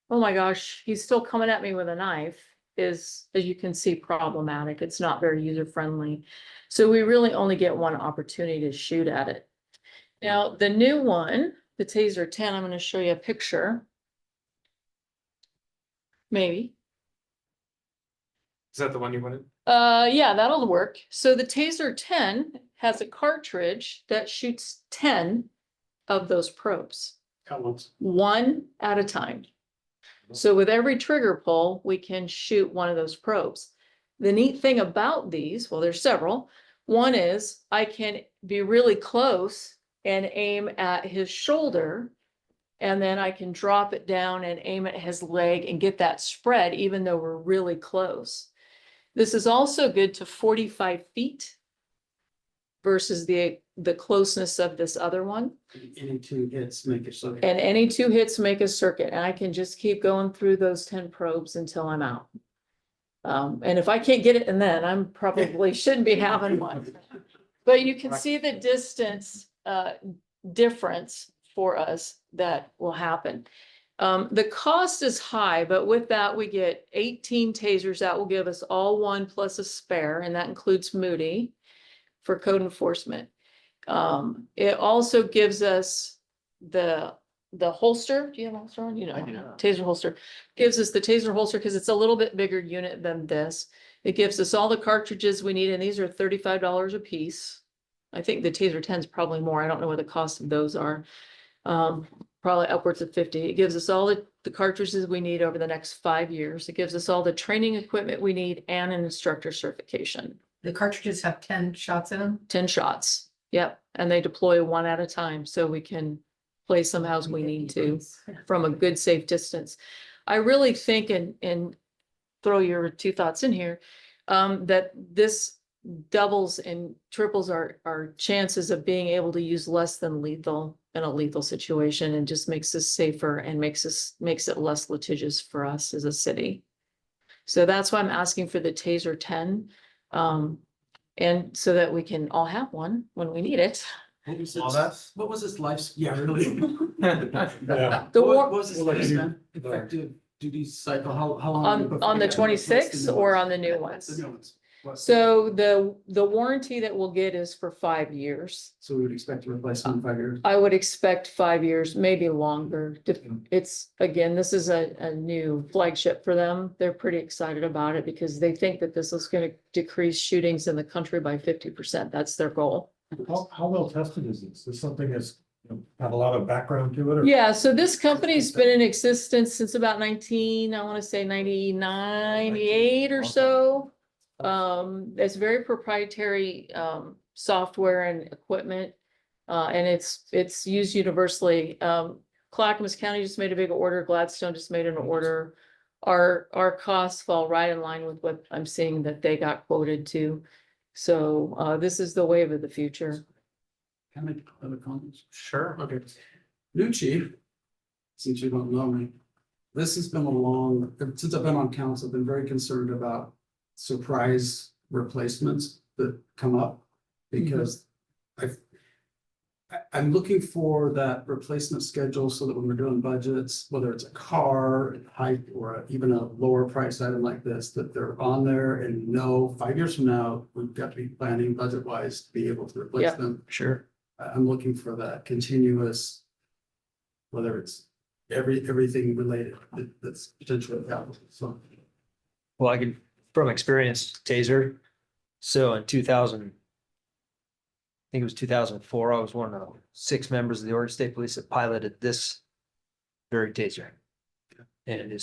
oh my gosh, he's still coming at me with a knife, is, as you can see, problematic. It's not very user-friendly. So we really only get one opportunity to shoot at it. Now, the new one, the Taser 10, I'm going to show you a picture. Maybe. Is that the one you wanted? Yeah, that'll work. So the Taser 10 has a cartridge that shoots 10 of those probes, one at a time. So with every trigger pull, we can shoot one of those probes. The neat thing about these, well, there's several. One is I can be really close and aim at his shoulder, and then I can drop it down and aim at his leg and get that spread, even though we're really close. This is also good to 45 feet versus the closeness of this other one. Any two hits make it so. And any two hits make a circuit, and I can just keep going through those 10 probes until I'm out. And if I can't get it, and then I'm probably shouldn't be having one. But you can see the distance difference for us that will happen. The cost is high, but with that, we get 18 tasers. That will give us all one plus a spare, and that includes Moody for code enforcement. It also gives us the holster. Do you have a holster on? You know, I do not. Taser holster. Gives us the Taser holster because it's a little bit bigger unit than this. It gives us all the cartridges we need, and these are $35 a piece. I think the Taser 10 is probably more. I don't know what the cost of those are. Probably upwards of 50. It gives us all the cartridges we need over the next 5 years. It gives us all the training equipment we need and an instructor certification. The cartridges have 10 shots in them. 10 shots. Yep. And they deploy one at a time, so we can place them as we need to from a good, safe distance. I really think, and throw your two thoughts in here, that this doubles and triples our chances of being able to use less than lethal in a lethal situation, and just makes us safer and makes it less litigious for us as a city. So that's why I'm asking for the Taser 10. And so that we can all have one when we need it. What was his life? Yeah, really. Yeah. The What war was his Well, like you- lifespan, effective duty cycle? How long? on the 26th or on the new The ones? new ones. So the warranty that we'll get is for 5 years. So we would expect to replace them in 5 years. I would expect 5 years, maybe longer. It's, again, this is a new flagship for them. They're pretty excited about it because they think that this is gonna decrease shootings in the country by 50%. That's their goal. How well tested is this? Is something that's, had a lot of background to it? Or? Yeah, so this company's been in existence since about 1998 or so. It's very proprietary software and equipment. And it's used universally. Clackamas County just made a big order. Gladstone just made an order. Our costs fall right in line with what I'm seeing that they got quoted to. So this is the wave of the future. Can I make other comments? Sure. Okay. New chief, since you don't know me, this has been since I've been on council, I've been very concerned about surprise replacements that come up. Because I'm looking for that replacement schedule so that when we're doing budgets, whether it's a car, height, or even a lower price item like this, that they're on there and know 5 years from now, we've got to be planning budget wise to be able to replace Yeah. them. Sure. I'm looking for that continuous, whether it's everything related that's potentially capital, so. Well, I can, from experience, Taser. So in 2000, I think it was 2004, I was one of 6 members of the Oregon State Police that piloted this very Taser. And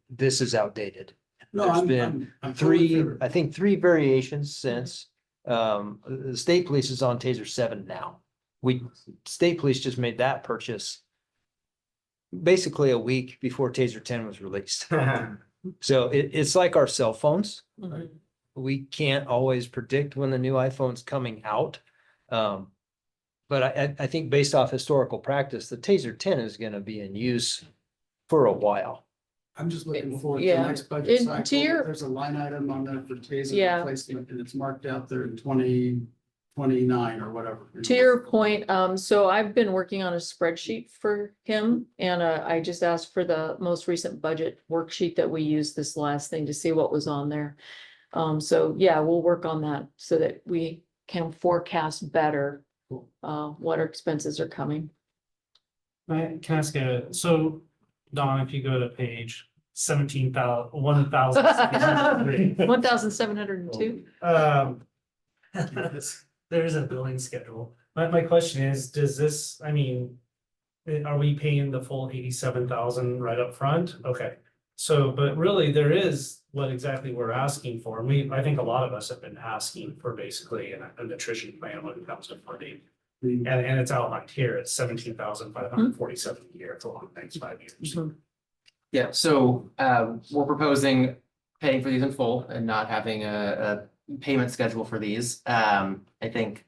this is outdated. No, There's I'm been totally three, fair. I think 3 variations since. The state police is on Taser 7 now. State police just made that purchase basically a week before Taser 10 was released. So it's like our cell phones. Mhm. We can't always predict when the new iPhone's coming out. But I think based off historical practice, the Taser 10 is gonna be in use for a while. I'm just looking forward to the Yeah. next budget And cycle. to your- There's a line item on there for Taser Yeah. replacement and it's marked out there in 2029 or whatever. To your point, so I've been working on a spreadsheet for him and I just asked for the most recent budget worksheet that we used this last thing to see what was on there. So yeah, we'll work on that so that we can forecast better what our expenses are coming. Can I ask so Don, if you go to page 1,703. 1,702? There's a billing schedule. My question is, does this, I mean, are we paying the full 87,000 right up front? Okay. So, but really there is what exactly we're asking for. I think a lot of us have been asking for basically a nutrition plan when it comes to funding. And it's outlined here. It's 17,547 a year for the next 5 years. Yeah, so we're proposing paying for these in full and not having a payment schedule for these. I think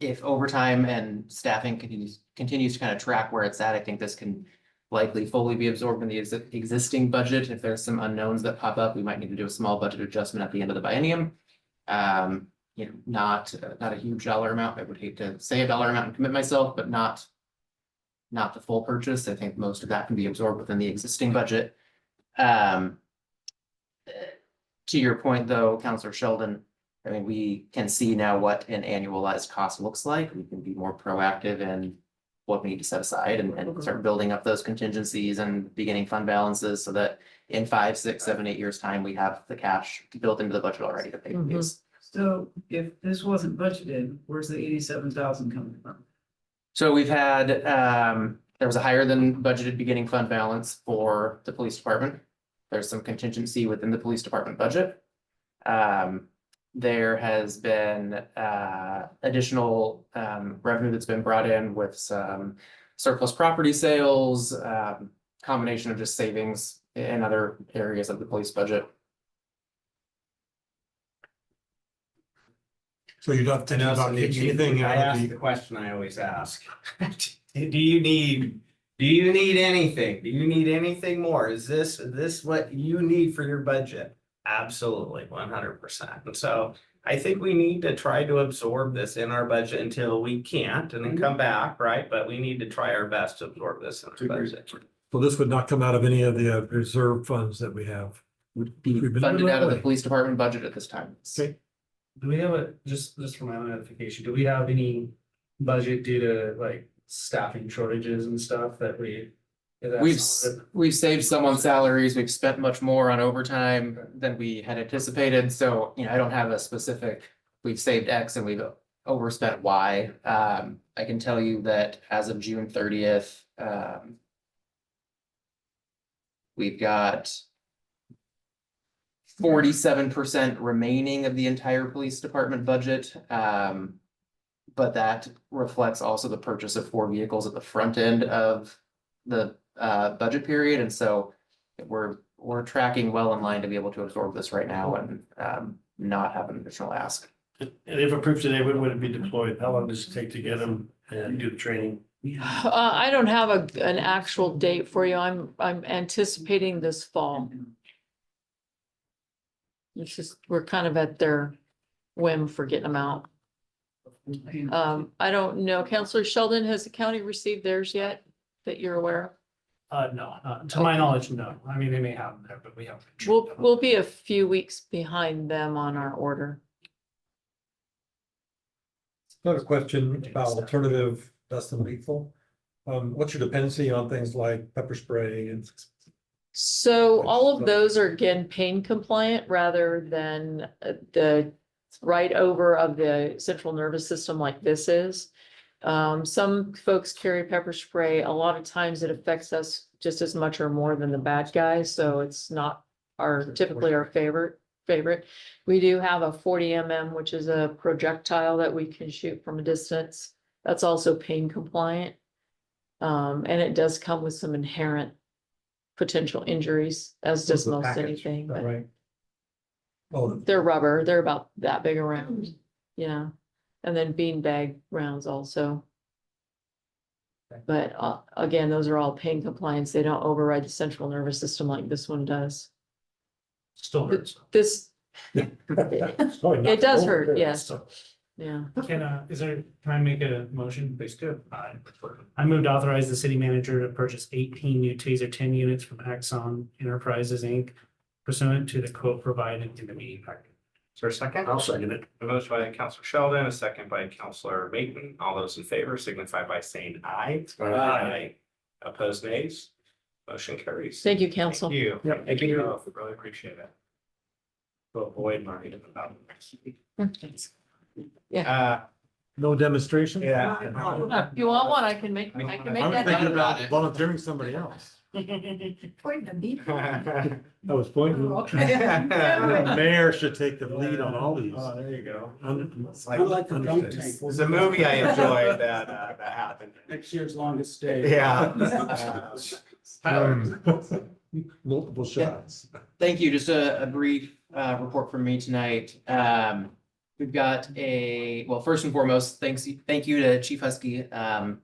if overtime and staffing continues to kind of track where it's at, I think this can likely fully be absorbed in the existing budget. If there's some unknowns that pop up, we might need to do a small budget adjustment at the end of the biennium. Not a huge dollar amount. I would hate to say a dollar amount and commit myself, but not the full purchase. I think most of that can be absorbed within the existing budget. To your point, though, Counselor Sheldon, I mean, we can see now what an annualized cost looks like. We can be more proactive in what we need to set aside and start building up those contingencies and beginning fund balances so that in 5, 6, 7, 8 years' time, we have the cash built into the budget already to pay for these. So if this wasn't budgeted, where's the 87,000 coming from? So we've had, there was a higher than budgeted beginning fund balance for the police department. There's some contingency within the police department budget. There has been additional revenue that's been brought in with some surplus property sales, combination of just savings in other areas of the police budget. So you're not thinking about taking anything I out asked of the the, question I always ask. Do you need anything? Do you need anything more? Is this what you need for your budget? Absolutely, 100%. And so I think we need to try to absorb this in our budget until we can't and then come back, right? But we need to try our best to absorb this in our budget. so this would not come out of any of the reserve funds that we have. would be We've been funded doing out of the that way. police department budget at this time. Okay. Do we have just for my own edification, do we have any budget due to like staffing shortages and stuff that we? is that We've, something we've saved some on salaries, we've spent much more on overtime than we had anticipated, so, I don't have a specific, we've saved X and we've overspent Y. I can tell you that as of June 30th, we've got 47% remaining of the entire police department budget. But that reflects also the purchase of 4 vehicles at the front end of the budget period, and so we're tracking well in line to be able to absorb this right now and not have an additional ask. And if approved today, when would it be deployed? How long does it take to get them and do the training? I don't have an actual date for you. I'm anticipating this fall. It's just, we're kind of at their whim for getting them out. I don't know, Counselor Sheldon, has the county received theirs yet that you're aware of? No, to my knowledge, no. I mean, they may have them there, but we haven't. We'll be a few weeks behind them on our order. Another question about alternative less than lethal. What's your dependency on things like pepper spray and? So all of those are again pain compliant rather than the right over of the central nervous system like this is. Some folks carry pepper spray. A lot of times it affects us just as much or more than the bad guys, so it's not typically our favorite. We do have a 40 mm, which is a projectile that we can shoot from a distance. That's also pain compliant. And it does come with some inherent potential injuries, as does most anything, but Right. Oh, they're rubber. They're about that big around. Yeah. And then beanbag rounds also. But again, those are all pain compliance. They don't override the central nervous system like this one does. Still hurts. This, it it does hurt, yes. Yeah. Can I make a motion? Please do. I moved to authorize the city manager to purchase 18 new Taser 10 units from Axon Enterprises, Inc. pursuant to the quote provided in the meeting packet. Is there a second? I'll second it. A motion by Counselor Sheldon, a second by Counselor Mayton. All those in favor signify by saying aye. Opposed, nays. Motion carries. Thank you, council. Thank you. Thank you. both. Really appreciate it. To avoid Marty about. No demonstration? Yeah. You want one? I can make I'm that. thinking about volunteering somebody else. Point to me. I was pointing. Okay. The mayor should take the lead on all these. Oh, there you go. It's I like the dunk tank. It was a movie I enjoyed that happened. Next year's longest day. Yeah. Multiple shots. Thank you. Just a brief report from me tonight. We've got well, first and foremost, thank you to Chief Husky. I'm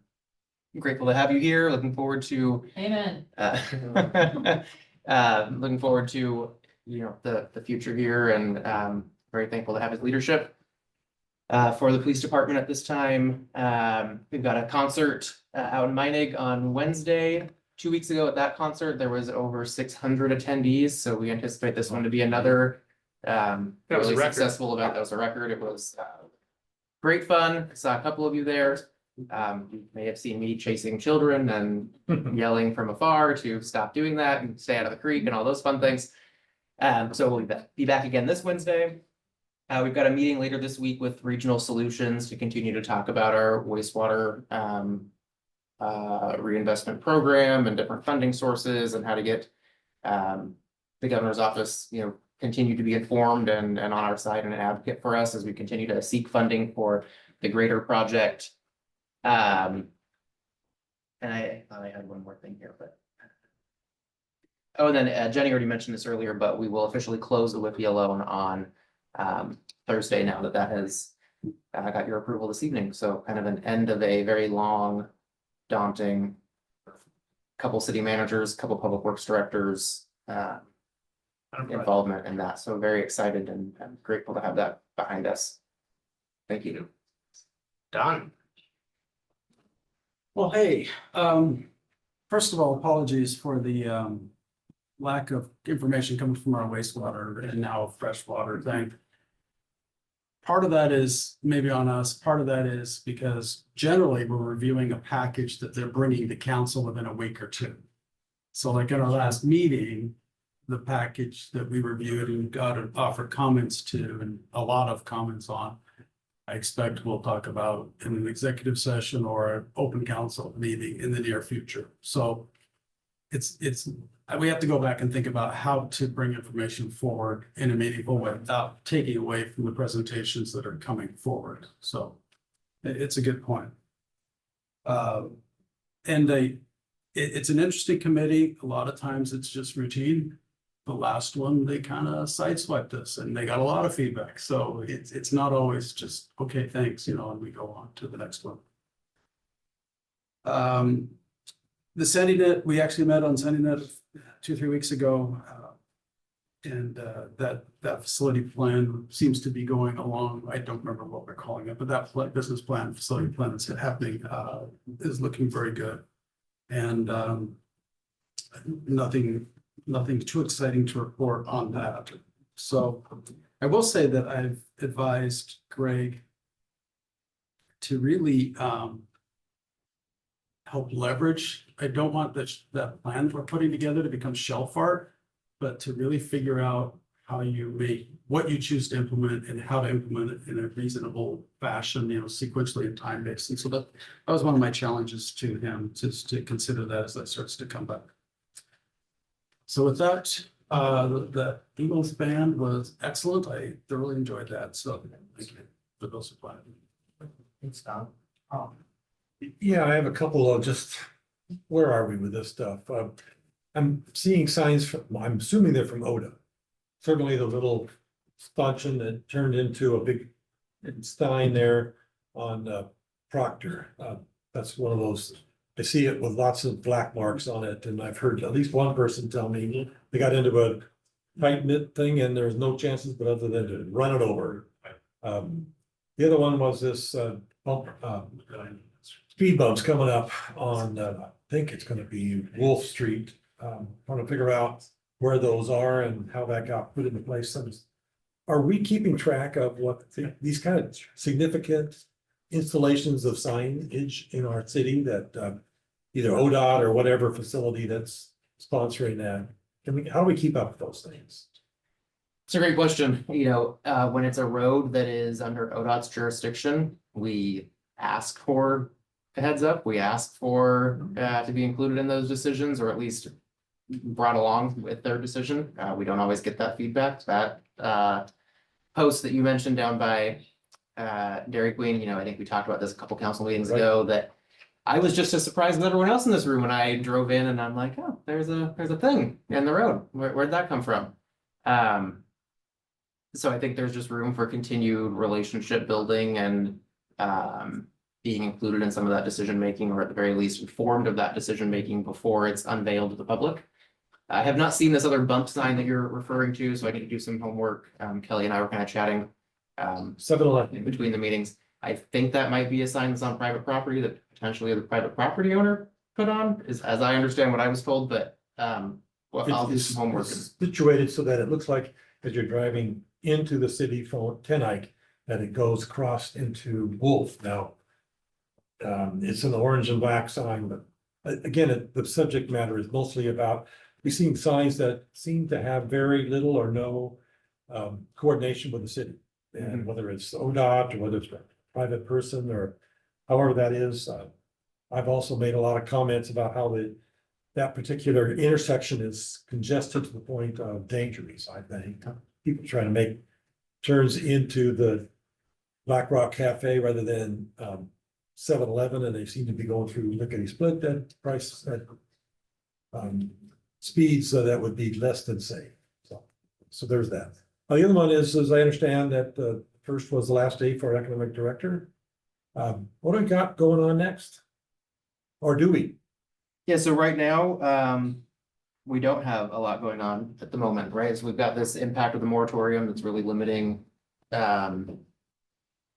grateful to have you here. Looking forward to Amen. looking forward to, the future here, and very thankful to have his leadership. For the police department at this time, we've got a concert out in Meinig on Wednesday. 2 weeks ago at that concert, there was over 600 attendees, so we anticipate this one to be another was a really record. successful event. That was a record. It was great fun. I saw a couple of you there. You may have seen me chasing children and yelling from afar to stop doing that and stay out of the creek and all those fun things. So we'll be back again this Wednesday. We've got a meeting later this week with Regional Solutions to continue to talk about our wastewater reinvestment program and different funding sources and how to get the governor's office, continue to be informed and on our side and an advocate for us as we continue to seek funding for the greater project. And I thought I had one more thing here, but. Oh, and then Jenny already mentioned this earlier, but we will officially close the WIPY loan on Thursday now that has got your approval this evening. So kind of an end of a very long, daunting couple city managers, couple public works directors involvement in that. So very excited and grateful to have that behind us. Thank you. Done. Well, hey, first of all, apologies for the lack of information coming from our wastewater and now freshwater thing. Part of that is maybe on us, part of that is because generally we're reviewing a package that they're bringing to council within a week or two. So like in our last meeting, the package that we reviewed and got and offered comments to and a lot of comments on, I expect we'll talk about in an executive session or an open council meeting in the near future. So we have to go back and think about how to bring information forward in a meaningful way without taking away from the presentations that are coming forward. So it's a good point. It's an interesting committee. A lot of times it's just routine. The last one, they kind of sideswiped us and they got a lot of feedback. So it's not always just, okay, thanks, and we go on to the next one. The SandyNet, we actually met on SandyNet 2-3 weeks ago. And that facility plan seems to be going along. I don't remember what we're calling it, but that business plan, facility plan that's happening is looking very good. And nothing too exciting to report on that. So I will say that I've advised Greg to really help leverage. I don't want that plan we're putting together to become shelf art, but to really figure out how what you choose to implement and how to implement it in a reasonable fashion, sequentially and time-based. And so that was one of my challenges to him, just to consider that as that starts to come back. So with that, the Eagles band was excellent. I thoroughly enjoyed that. So thank you for those who played. Thanks, Don. Yeah, I have a couple of where are we with this stuff? I'm seeing signs I'm assuming they're from ODA. Certainly the little stanchion that turned into a big sign there on Proctor. That's one of those, I see it with lots of black marks on it, and I've heard at least one person tell me they got into a tight knit thing and there's no chances but other than to run it over. The other one was this speed bumps coming up on, I think it's gonna be Wolf Street. Trying to figure out where those are and how that got put into place. Are we keeping track of what these kind of significant installations of signage in our city that either ODOT or whatever facility that's sponsoring that? How do we keep up with those things? It's a great question. When it's a road that is under ODOT's jurisdiction, we ask for a heads up. We ask for to be included in those decisions, or at least brought along with their decision. We don't always get that feedback. That post that you mentioned down by Dairy Queen, I think we talked about this a couple council meetings ago, that I was just as surprised as everyone else in this room when I drove in and I'm like, oh, there's a thing in the road. Where'd that come from? So I think there's just room for continued relationship building and being included in some of that decision making, or at the very least informed of that decision making before it's unveiled to the public. I have not seen this other bump sign that you're referring to, so I need to do some homework. Kelly and I were kind of chatting 7-Eleven. in between the meetings. I think that might be a sign that's on private property that potentially the private property owner put on, is as I understand what I was told, but I'll do some homework. It's situated so that it looks like as you're driving into the city from Tenike, that it goes across into Wolf now. It's an orange and black sign, but again, the subject matter is mostly about, we've seen signs that seem to have very little or no coordination with the city. And whether it's ODOT or whether it's a private person or however that is. I've also made a lot of comments about how that particular intersection is congested to the point of dangerous. I think people trying to make turns into the Black Rock Cafe rather than 7-Eleven, and they seem to be going through lickety split that price at speed, so that would be less than safe. So there's that. The other one is, as I understand, that the first was the last day for our economic director. What do we got going on next? Or do we? Yeah, so right now, we don't have a lot going on at the moment, right? So we've got this impact of the moratorium that's really limiting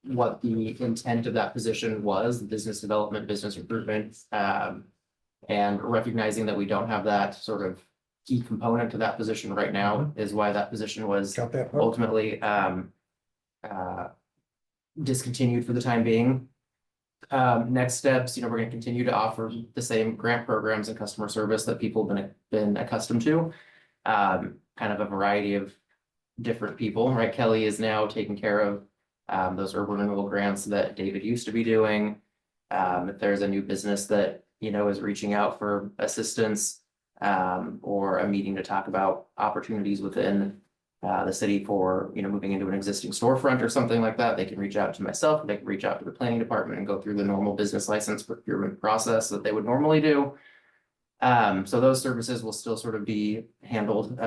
what the intent of that position was, business development, business recruitment, and recognizing that we don't have that sort of key component to that position right now, is why that position was Got that part? ultimately discontinued for the time being. Next steps, we're gonna continue to offer the same grant programs and customer service that people have been accustomed to. Kind of a variety of different people, right? Kelly is now taking care of those urban renewal grants that David used to be doing. If there's a new business that, is reaching out for assistance, or a meeting to talk about opportunities within the city for, moving into an existing storefront or something like that, they can reach out to myself, they can reach out to the planning department and go through the normal business license procurement process that they would normally do. So those services will still sort of be handled.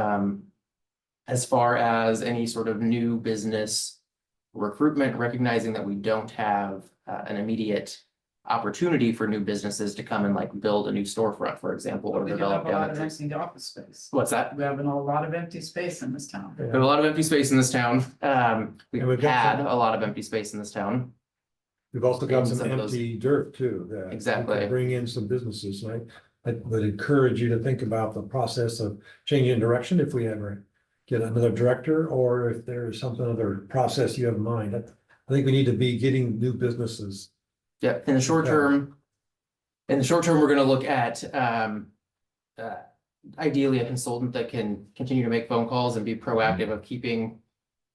As far as any sort of new business recruitment, recognizing that we don't have an immediate opportunity for new businesses to come and like build a new storefront, for example, or We do develop have a lot down of there. empty office space. What's that? We have a lot of empty space in this town. We have a lot of empty space in this town. And we've We've got had some- a lot of empty space in this town. We've also got And some some of those- empty dirt too. That we Exactly. could bring in some businesses, right? I would encourage you to think about the process of changing direction if we ever get another director, or if there's something other process you have in mind. I think we need to be getting new businesses. Yeah, in the short Okay. term. In the short term, we're gonna look at ideally a consultant that can continue to make phone calls and be proactive of keeping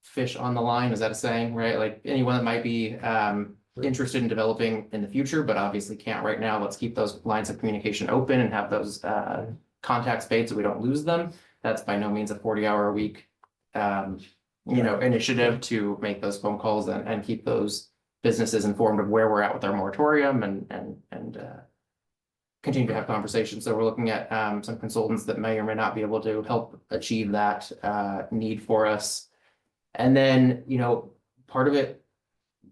fish on the line. Is that a saying, right? Like anyone that might be interested in developing in the future, but obviously can't right now. Let's keep those lines of communication open and have those contacts made so we don't lose them. That's by no means a 40-hour a week initiative to make those phone calls and keep those businesses informed of where we're at with our moratorium and continue to have conversations. So we're looking at some consultants that may or may not be able to help achieve that need for us. And then, part of it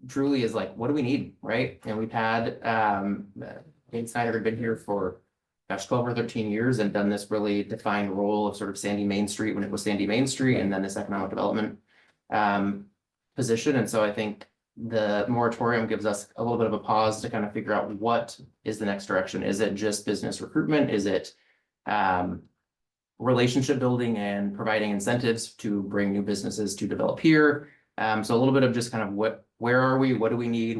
truly is like, what do we need, right? And we've had Dave Snyder had been here for 12 or 13 years and done this really defined role of sort of Sandy Main Street when it was Sandy Main Street, and then this economic development position. And so I think the moratorium gives us a little bit of a pause to kind of figure out what is the next direction. Is it just business recruitment? Is it relationship building and providing incentives to bring new businesses to develop here? So a little bit of just kind of where are we? What do we need?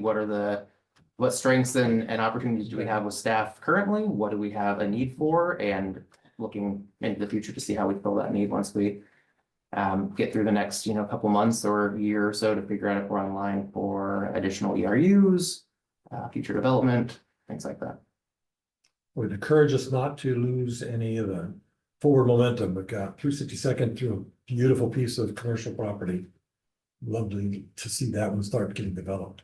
What strengths and opportunities do we have with staff currently? What do we have a need for? And looking into the future to see how we fill that need once we get through the next, couple months or year or so to figure out if we're online for additional ERUs, future development, things like that. Would encourage us not to lose any of the forward momentum. We've got 362nd through a beautiful piece of commercial property. Lovely to see that one start getting developed.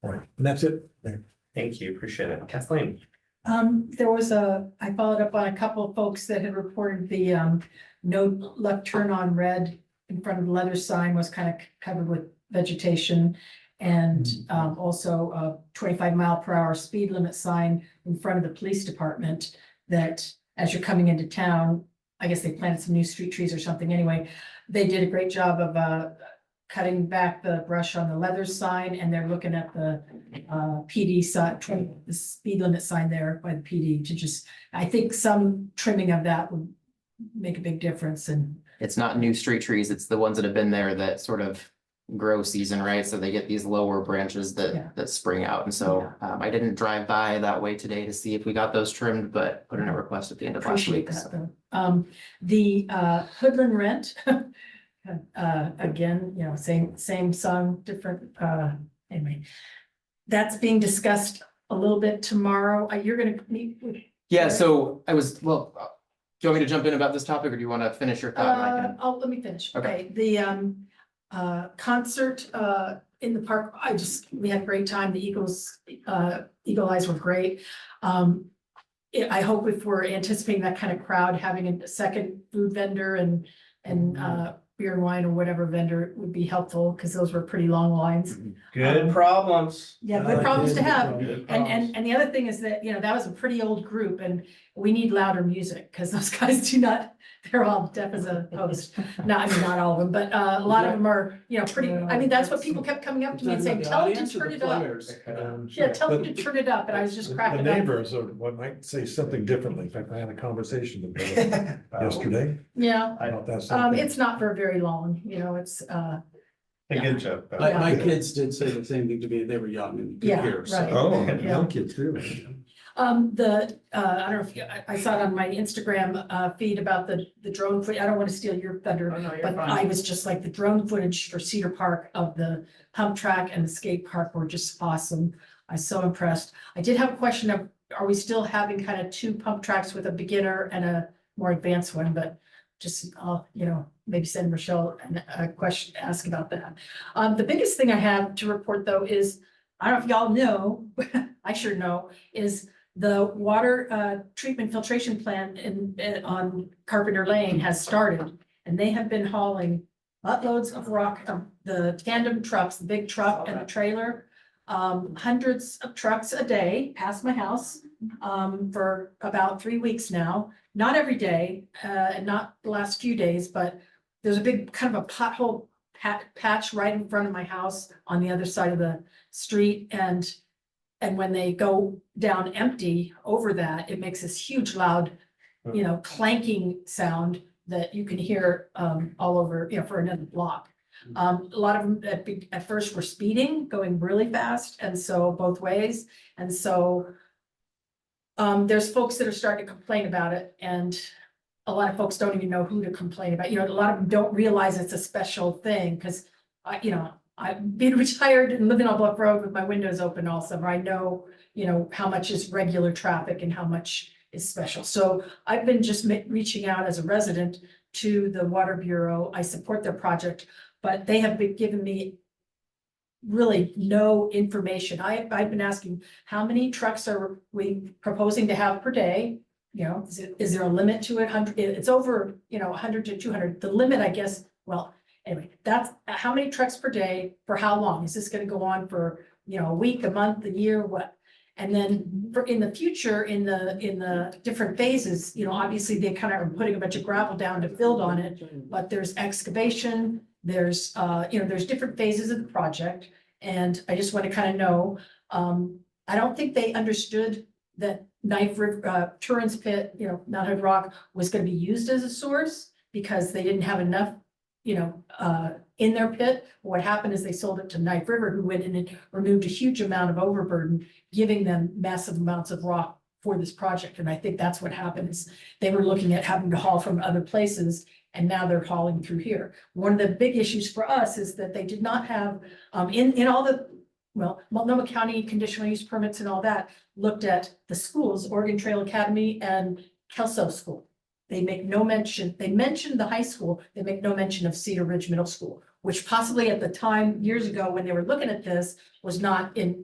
All right, and that's it. There. Thank you, appreciate it. Kathleen? I followed up on a couple of folks that had reported the, no left turn on red in front of the leather sign was kind of covered with vegetation. And, also a 25-mile-per-hour speed limit sign in front of the police department that as you're coming into town, I guess they planted some new street trees or something anyway. They did a great job of, cutting back the brush on the leather sign, and they're looking at the PD side, the speed limit sign there by the PD to just, I think some trimming of that would make a big difference. And It's not new street trees, it's the ones that have been there that sort of grow season, right? So they get these lower branches Yeah. that spring out. And so I didn't drive by that way today to see if we got those trimmed, but put in a request at the end of last appreciate week. that So. though. The Hoodland rent, again, same song, different, anyway. That's being discussed a little bit tomorrow. You're gonna meet with. Yeah, so do you want me to jump in about this topic or do you want to finish your thought? and I can- Let me finish. Okay. Okay, the concert in the park, we had a great time. The Eagle Eyes were great. I hope if we're anticipating that kind of crowd, having a second food vendor and beer and wine or whatever vendor would be helpful, because those were pretty long lines. Good problems. Yeah, good problems to have. Good And, problems. and the other thing is that, that was a pretty old group and we need louder music because those guys do not, they're all deaf as a post. No, I mean, not all of them, but a lot of them are, pretty, I mean, that's what people kept coming up to me and saying, tell them to turn it up. Yeah, tell them to turn it up. And I was just The cracking up. neighbors are, what might say something differently. In fact, I had a conversation with them yesterday. Yeah, about that. it's not for very long, it's, A good joke. though. My kids did say the same thing to me. They were young and could Yeah, hear, so. right. Oh, Yeah. young kids too. I don't know if I saw it on my Instagram feed about the drone footage. I don't want to steal your thunder. Oh, no, you're But fine. I was just like, the drone footage for Cedar Park of the pump track and the skate park were just awesome. I was so impressed. I did have a question of, are we still having kind of two pump tracks with a beginner and a more advanced one, but just, maybe send Michelle a question, ask about that. The biggest thing I have to report though is, I don't know if y'all know, I sure know, is the water treatment filtration plant on Carpenter Lane has started. And they have been hauling buttloads of rock, the tandem trucks, the big truck and the trailer. Hundreds of trucks a day past my house for about 3 weeks now. Not every day, and not the last few days, but there's a big kind of a pothole patch right in front of my house on the other side of the street. And when they go down empty over that, it makes this huge loud, clanking sound that you can hear all over, for another block. A lot of them at first were speeding, going really fast, and so both ways. And so there's folks that are starting to complain about it, and a lot of folks don't even know who to complain about. A lot of them don't realize it's a special thing, because I've been retired and living on Bluff Road with my windows open all summer. I know, how much is regular traffic and how much is special. So I've been just reaching out as a resident to the Water Bureau. I support their project, but they have been giving me really no information. I've been asking, how many trucks are we proposing to have per day? Is there a limit to it? 100, it's over, 100 to 200. The limit, I guess, well, anyway, that's how many trucks per day for how long? Is this gonna go on for, a week, a month, a year, what? And then for in the future, in the different phases, obviously they kind of are putting a bunch of gravel down to build on it, but there's excavation, there's, there's different phases of the project. And I just want to kind of know, I don't think they understood that Knife River, Turin's Pit, Mount Hood Rock was going to be used as a source because they didn't have enough, in their pit. What happened is they sold it to Knife River, who went in and removed a huge amount of overburden, giving them massive amounts of rock for this project. And I think that's what happened is they were looking at having to haul from other places, and now they're hauling through here. One of the big issues for us is that they did not have, in all the, Multnomah County conditional use permits and all that, looked at the schools, Oregon Trail Academy and Kelso School. They make no mention, they mentioned the high school, they make no mention of Cedar Ridge Middle School, which possibly at the time, years ago, when they were looking at this, was not in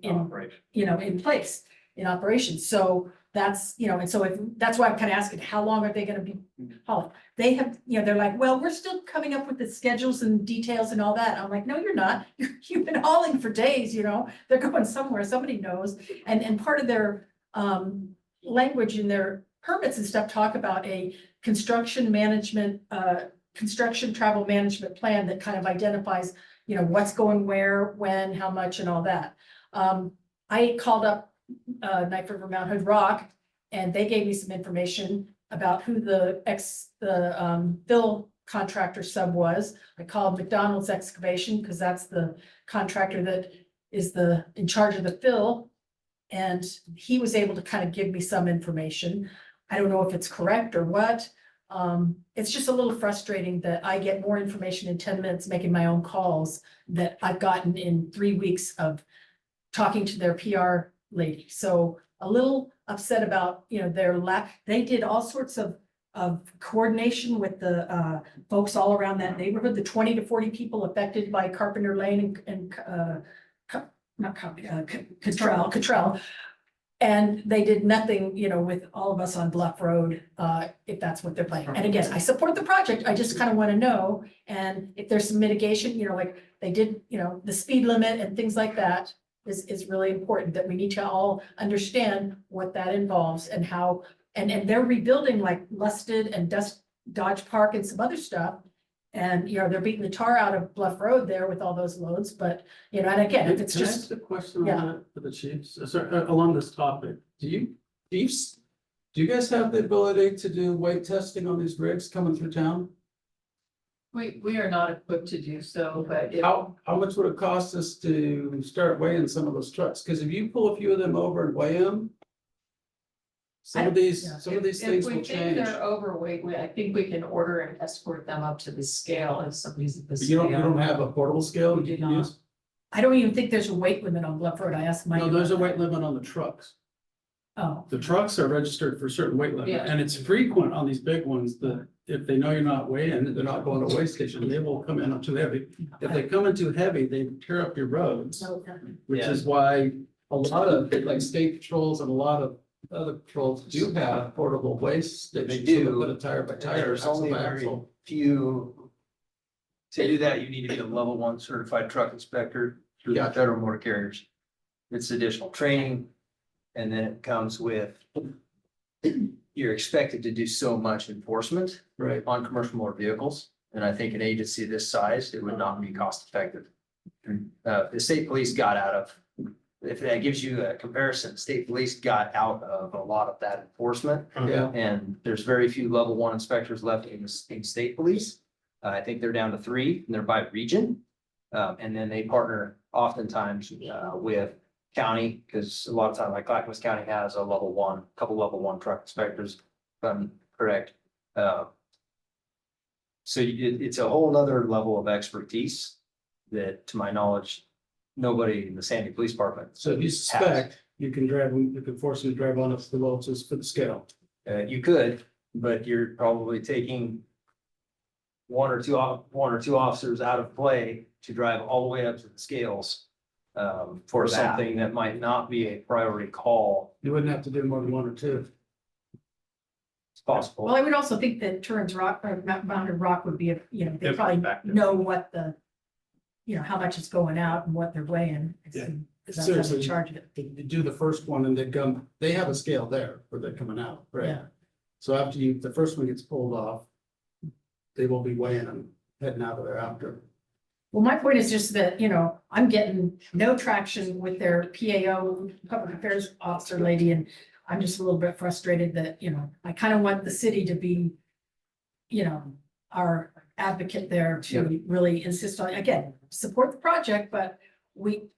place, in operation. So that's, and so that's why I'm kind of asking, how long are they gonna be hauling? They have, they're like, well, we're still coming up with the schedules and details and all that. I'm like, no, you're not. You've been hauling for days, they're going somewhere, somebody knows. And part of their language in their permits and stuff talk about a construction travel management plan that kind of identifies, what's going where, when, how much, and all that. I called up Knife River Mount Hood Rock, and they gave me some information about who the fill contractor sub was. I called McDonald's Excavation because that's the contractor that is in charge of the fill. And he was able to kind of give me some information. I don't know if it's correct or what. It's just a little frustrating that I get more information in 10 minutes making my own calls that I've gotten in 3 weeks of talking to their PR lady. So a little upset about, their lack. They did all sorts of coordination with the folks all around that neighborhood, the 20 to 40 people affected by Carpenter Lane and Cottrell. And they did nothing, you know, with all of us on Bluff Road, if that's what they're planning. And again, I support the project. I just kind of want to know. And if there's some mitigation, you know, like they did, you know, the speed limit and things like that is really important, that we need to all understand what that involves and how, and they're rebuilding like Lusted and Dodge Park and some other stuff. And, you know, they're beating the tar out of Bluff Road there with all those loads, but, you know, and again, if it's Can I just. ask a question yeah. on that for the chiefs, along this topic, chiefs, do you guys have the ability to do weight testing on these rigs coming through town? We are not equipped to do so, but if, How much would it cost us to start weighing some of those trucks? Cause if you pull a few of them over and weigh them. Some of these things will If we think change. they're overweight, I think we can order and escort them up to the scale if somebody's at the But you scale. don't have a portable scale? We do you can not. use? I don't even think there's a weight limit on Bluff Road. I asked Mike. No, there's a about weight that. limit on the trucks. Oh, The trucks are registered for a certain weight limit, Yeah. and it's frequent on these big ones that if they know you're not weighing, they're not going to weigh station, they will come in too heavy. If they come in too heavy, they tear up your roads, no, which Yeah. is why a lot of, like, state patrols and a lot of other patrols do have portable waste stations. They so do. Put a tire by tire. There's axle only by very axle. few. To do that, you need to be a level 1 certified truck inspector through the Gotcha. federal motor carriers. It's additional training. And then it comes with. You're expected to do so much enforcement Right. on commercial motor vehicles. And I think an agency this size, it would not be cost effective. The state police got out of, if that gives you a comparison, state police got out of a lot of that enforcement. Yeah, And there's very few level 1 inspectors left in state police. I think they're down to 3 and they're by region. And then they partner oftentimes with county, because a lot of times like Clackamas County has a couple level 1 truck inspectors, if I'm correct. So it's a whole nother level of expertise that, to my knowledge, nobody in the Sandy Police Department. so if you suspect, you can drive them, you can force them to drive on up to the lowest for the scale. You could, but you're probably taking one or two officers out of play to drive all the way up to the scales for that. something that might not be a priority call. You wouldn't have to do more than 1 or 2. It's possible. well, I would also think that Torrance Rock or Mountain Rock would be, you know, they Good probably perspective. know what the. You know, how much is going out and what they're weighing. Yeah. Because that's how they Seriously. charge it. They do the first one and they have a scale there where they're coming out, right? Yeah. So after the first one gets pulled off, they will be weighing them, heading out of there after. Well, my point is just that, you know, I'm getting no traction with their PAO, Public Affairs Officer lady, and I'm just a little bit frustrated that, you know, I kind of want the city to be, you know, our advocate there to really insist on, again, support the project, but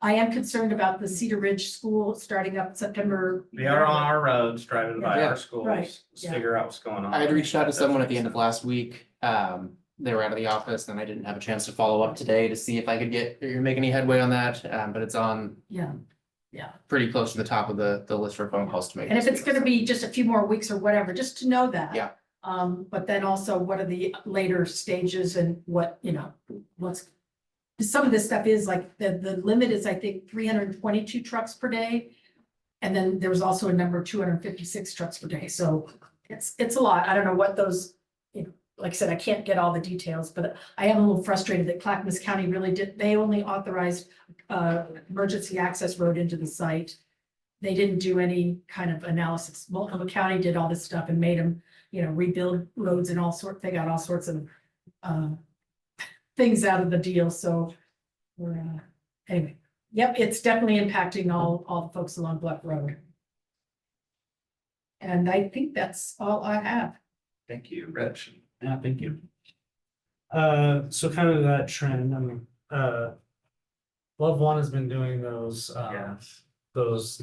I am concerned about the Cedar Ridge School starting up September. They are on our roads, driving by Yeah. our schools, Right, let's yeah. figure out what's going on. I had reached out to someone at the end of last week. They were out of the office and I didn't have a chance to follow up today to see if I could make any headway on that. But it's on Yeah, pretty close to the top of the list for phone calls to make. and if this it's week. gonna be just a few more weeks or whatever, just to know that. Yeah. But then also what are the later stages and what, you know, some of this stuff is like, the limit is, I think, 322 trucks per day. And then there was also a number of 256 trucks per day, so it's a lot. I don't know what those, you know, like I said, I can't get all the details, but I am a little frustrated that Clackamas County really they only authorized emergency access road into the site. They didn't do any kind of analysis. Multnomah County did all this stuff and made them, you know, rebuild roads and they got all sorts of things out of the deal, so we're, anyway. Yep, it's definitely impacting all the folks along Bluff Road. And I think that's all I have. Thank you, Rich. Yeah, thank you. So kind of that trend, I mean, Love One has been doing those, those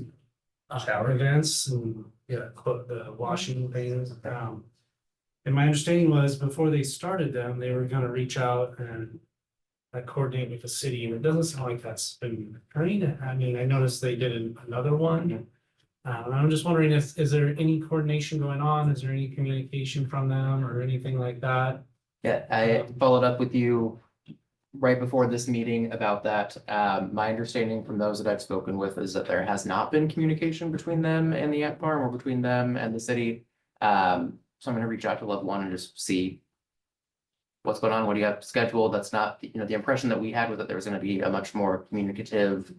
shower events and, the washing things. And my understanding was before they started them, they were gonna reach out and coordinate with the city, and it doesn't sound like that's been occurring. I mean, I noticed they did another one. And I'm just wondering is there any coordination going on? Is there any communication from them or anything like that? Yeah, I followed up with you right before this meeting about that. My understanding from those that I've spoken with is that there has not been communication between them and the ant farm or between them and the city. So I'm gonna reach out to Love One and just see what's going on, what do you have scheduled? That's not, the impression that we had was that there was gonna be a much more communicative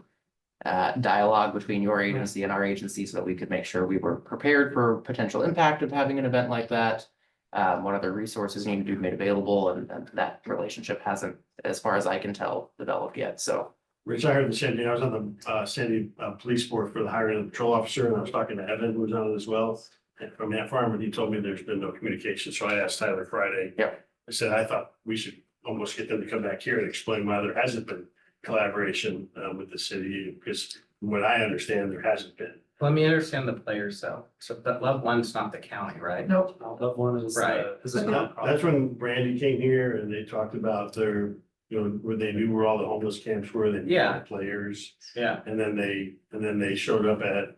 dialogue between your agency and our agency so that we could make sure we were prepared for potential impact of having an event like that. What other resources need to be made available, and that relationship hasn't, as far as I can tell, developed yet, so. Rich, I heard the same thing. I was on the Sandy Police Board for the hiring of the patrol officer, and I was talking to Evan, who was on it as well. And from that farm, and he told me there's been no communication, so I asked Tyler Friday. Yep. I said, I thought we should almost get them to come back here and explain why there hasn't been collaboration with the city, because from what I understand, there hasn't been. Let me understand the players though. So that Love One's not the county, right? Nope. Love One is, Right. is a nonprofit. That's when Brandy came here and they talked about their, where they knew where all the homeless camps were, they knew all the players. Yeah. And then they showed up at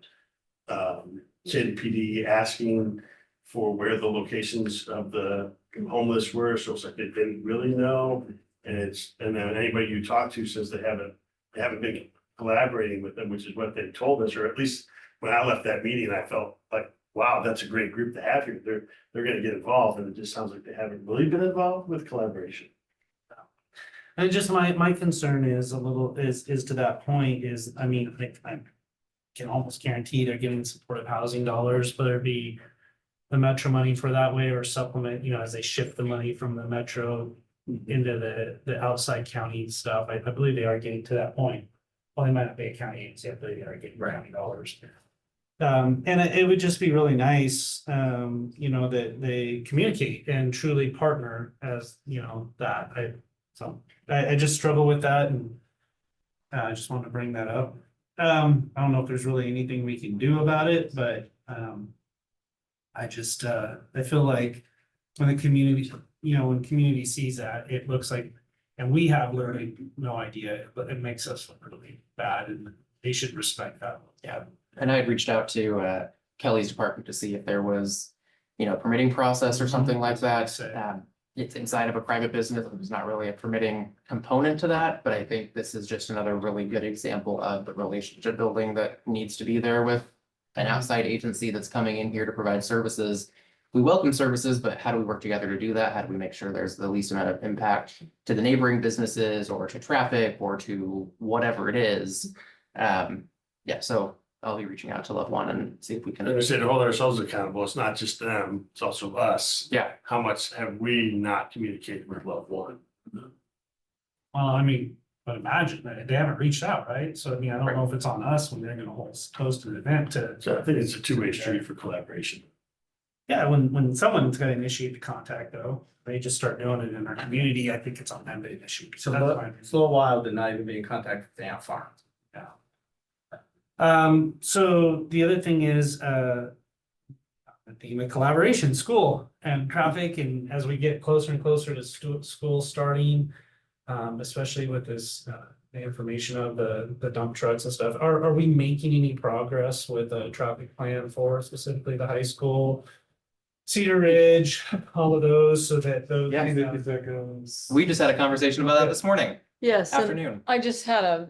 City PD asking for where the locations of the homeless were, so it's like they didn't really know. And then anybody you talk to says they haven't been collaborating with them, which is what they told us, or at least when I left that meeting, I felt like, wow, that's a great group to have here. They're gonna get involved, and it just sounds like they haven't really been involved with collaboration. And just my concern is is to that point is, I mean, I can almost guarantee they're giving supportive housing dollars, whether it be the metro money for that way or supplement, as they shift the money from the metro into the outside county stuff. I believe they are getting to that point. Well, they might not be a county agency, I believe they are getting county dollars. And it would just be really nice, that they communicate and truly partner as, that. I just struggle with that, and I just wanted to bring that up. I don't know if there's really anything we can do about it, but I just I feel like when the community, when community sees that, it looks like, and we have literally no idea, but it makes us look really bad, and they should respect that. Yeah, and I had reached out to Kelly's department to see if there was, permitting process or something like that. It's inside of a private business. There's not really a permitting component to that, but I think this is just another really good example of the relationship building that needs to be there with an outside agency that's coming in here to provide services. We welcome services, but how do we work together to do that? How do we make sure there's the least amount of impact to the neighboring businesses or to traffic or to whatever it is? Yeah, so I'll be reaching out to Love One and see if we And I can. say to hold ourselves accountable, it's not just them, it's also us. Yeah. How much have we not communicated with Love One? Well, I mean, but imagine that they haven't reached out, right? So I mean, I don't know if it's on us when they're gonna host an event to. So I think it's a two-way street for collaboration. Yeah, when someone's gonna initiate the contact though, they just start doing it in our community, I think it's on them to initiate. So that's fine. It's a little wild to not even be in contact with the ant farm. So the other thing is, the theme of collaboration, school and traffic, and as we get closer and closer to school starting, especially with this, the information of the dump trucks and stuff, are we making any progress with a traffic plan for specifically the high school? Cedar Ridge, all of those, so that those. Yeah. We just had a conversation about that this morning, Yes, and afternoon. I just had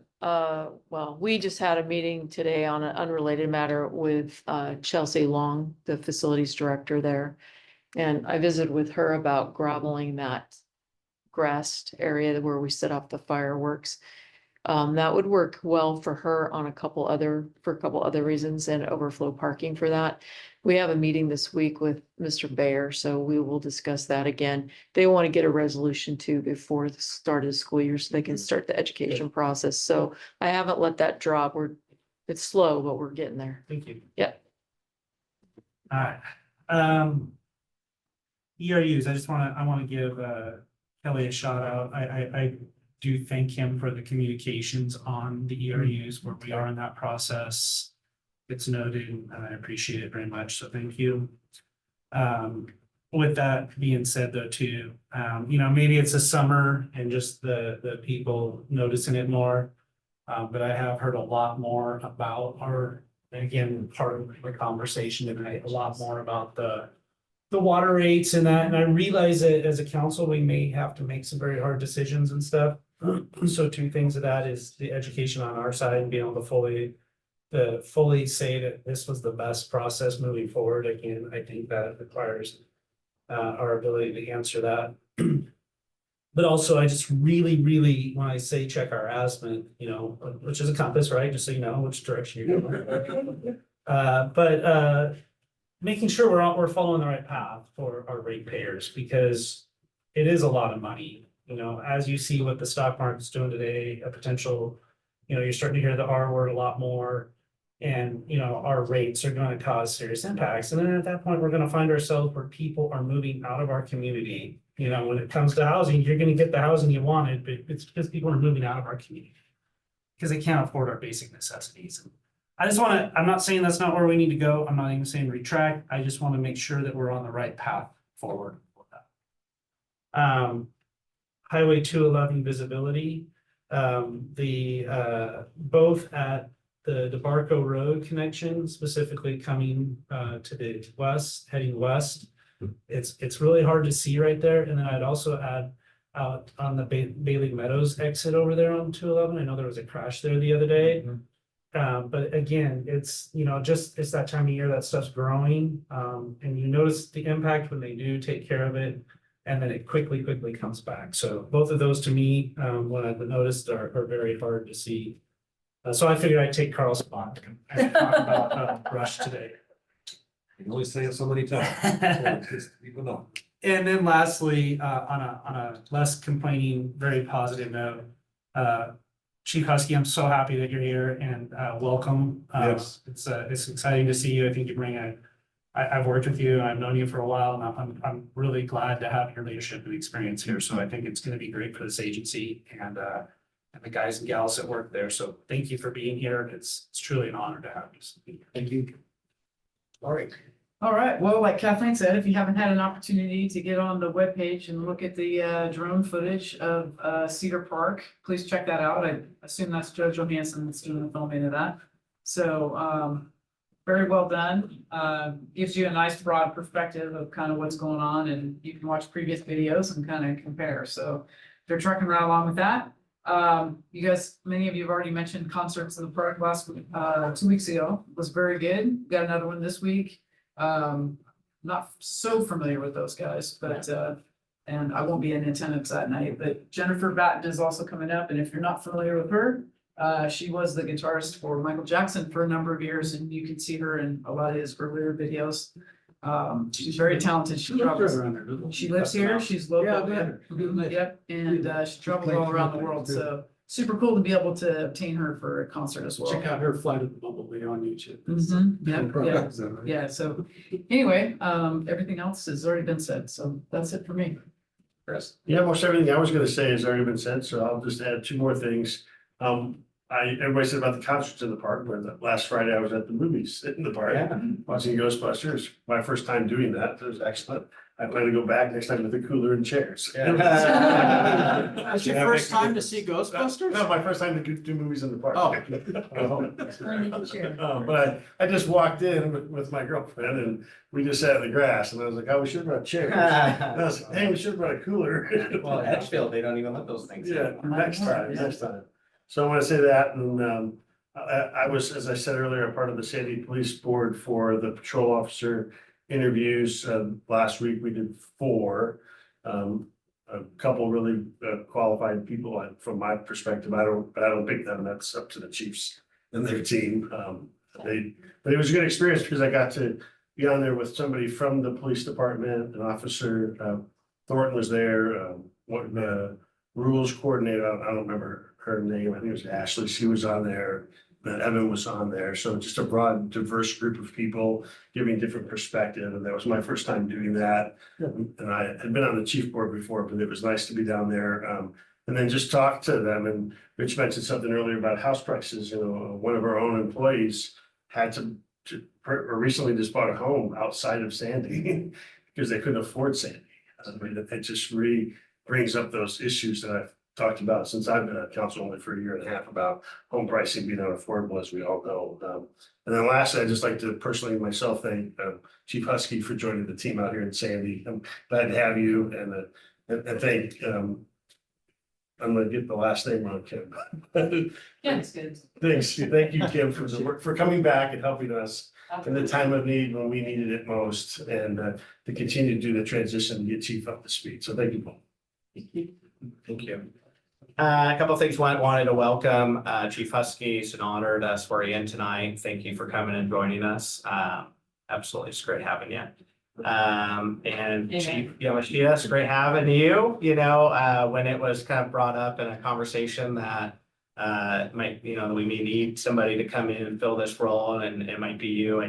we just had a meeting today on an unrelated matter with Chelsea Long, the facilities director there. And I visited with her about graveling that grassed area where we set up the fireworks. That would work well for her on a couple other reasons, and overflow parking for that. We have a meeting this week with Mr. Bayer, so we will discuss that again. They want to get a resolution too before the start of the school year so they can start the education process. So I haven't let that drop. It's slow, but we're getting there. Thank you. Yeah. All right. ERUs, I want to give Kelly a shout out. I do thank him for the communications on the ERUs where we are in that process. It's noted, and I appreciate it very much, so thank you. With that being said though, too, maybe it's a summer and just the people noticing it more. But I have heard a lot more about again, part of the conversation tonight, a lot more about the the water rates and that, and I realize that as a council, we may have to make some very hard decisions and stuff. So two things of that is the education on our side and being able to fully say that this was the best process moving forward. Again, I think that requires our ability to answer that. But also, I just really, when I say check our asthma, you know, which is a compass, right? Just so you know which direction you're going. But making sure we're following the right path for our ratepayers, because it is a lot of money. You know, as you see what the stock market's doing today, a potential, you know, you're starting to hear the R word a lot more. And, you know, our rates are gonna cause serious impacts. And then at that point, we're gonna find ourselves where people are moving out of our community. You know, when it comes to housing, you're gonna get the housing you wanted, but it's because people are moving out of our community. Because they can't afford our basic necessities. I just wanna, I'm not saying that's not where we need to go. I'm not even saying retract. I just wanna make sure that we're on the right path forward with that. Highway 211 visibility, both at the DeBarco Road connection, specifically coming to the west, heading west. It's really hard to see right there. And then I'd also add out on the Bailey Meadows exit over there on 211. I know there was a crash there the other day. But again, it's, you know, it's that time of year that stuff's growing. And you notice the impact when they do take care of it. And then it quickly comes back. So both of those to me, when I've noticed are very hard to see. So I figured I'd take Carl's spot and talk about Rush today. You can only say it so many times. Just people know. And then lastly, on a less complaining, very positive note, Chief Husky, I'm so happy that you're here and welcome. Yes. It's exciting to see you. I think you bring I've worked with you, I've known you for a while, and I'm really glad to have your leadership and experience here. So I think it's going to be great for this agency and the guys and gals that work there. So thank you for being here. It's truly an honor to have you. Thank you. All right. All right, well, like Kathleen said, if you haven't had an opportunity to get on the webpage and look at the drone footage of Cedar Park, please check that out. I assume that's Joe Johansson that's doing the filming of that. So very well done. Gives you a nice broad perspective of kind of what's going on, and you can watch previous videos and kind of compare. So they're trucking right along with that. You guys, many of you have already mentioned concerts in the park last week, 2 weeks ago. It was very good. Got another one this week. Not so familiar with those guys, but and I won't be in attendance that night, but Jennifer Batten is also coming up. And if you're not familiar with her, she was the guitarist for Michael Jackson for a number of years, and you can see her in a lot of his earlier videos. She's very talented. She lives here. She's local. Yep. And she travels all around the world. So super cool to be able to obtain her for a concert as well. Check out her Flight of the Bumblebee on YouTube. Yeah. So anyway, everything else has already been said. So that's it for me. Chris? Yeah, most everything I was gonna say has already been said, so I'll just add two more things. Everybody said about the concerts in the park, but last Friday I was at the movies in the park, watching Ghostbusters. My first time doing that. It was excellent. I plan to go back next time with a cooler and chairs. That's your first time to see Ghostbusters? No, my first time to do movies in the park. Oh. But I just walked in with my girlfriend and we just sat in the grass and I was like, oh, we should have brought chairs. And I was like, hey, we should have brought a cooler. Well, Edgefield, they don't even let those things. Yeah, next time. So I want to say that, and I was, as I said earlier, a part of the Sandy Police Board for the patrol officer interviews. Last week we did 4. A couple really qualified people from my perspective. I don't pick them. That's up to the chiefs and their team. But it was a good experience because I got to be on there with somebody from the police department, an officer. Thornton was there. What the rules coordinator, I don't remember her name. I think it was Ashley. She was on there. Evan was on there. So just a broad, diverse group of people giving different perspective. And that was my first time doing that. And I had been on the chief board before, but it was nice to be down there. And then just talk to them. And Rich mentioned something earlier about house prices. You know, one of our own employees had to recently just bought a home outside of Sandy because they couldn't afford Sandy. I mean, it just really brings up those issues that I've talked about since I've been at council only for a year and a half about home pricing being unaffordable, as we all know. And then lastly, I'd just like to personally myself thank Chief Husky for joining the team out here in Sandy. I'm glad to have you and thank, I'm gonna get the last name wrong, Kim. Yeah, it's good. Thanks, thank you, Kim, for the work, for coming back and helping us in the time of need when we needed it most, and to continue to do the transition and get Chief up to speed. So thank you both. Thank you. A couple of things, wanted to welcome Chief Husky. It's an honor to swear you in tonight. Thank you for coming and joining us. Absolutely, it's great having you. And Chief Yamashita, it's great having you. You know, when it was kind of brought up in a conversation that might, you know, we may need somebody to come in and fill this role, and it might be you.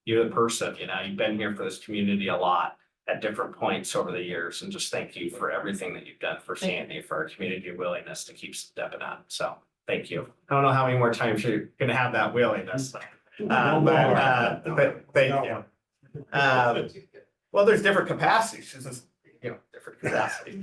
You're the person, you know, you've been here for this community a lot at different points over the years, and just thank you for everything that you've done for Sandy, for our community willingness to keep stepping up. So thank you. I don't know how many more times you're gonna have that willingness. But thank you. Well, there's different capacities, this is, you know, different capacity.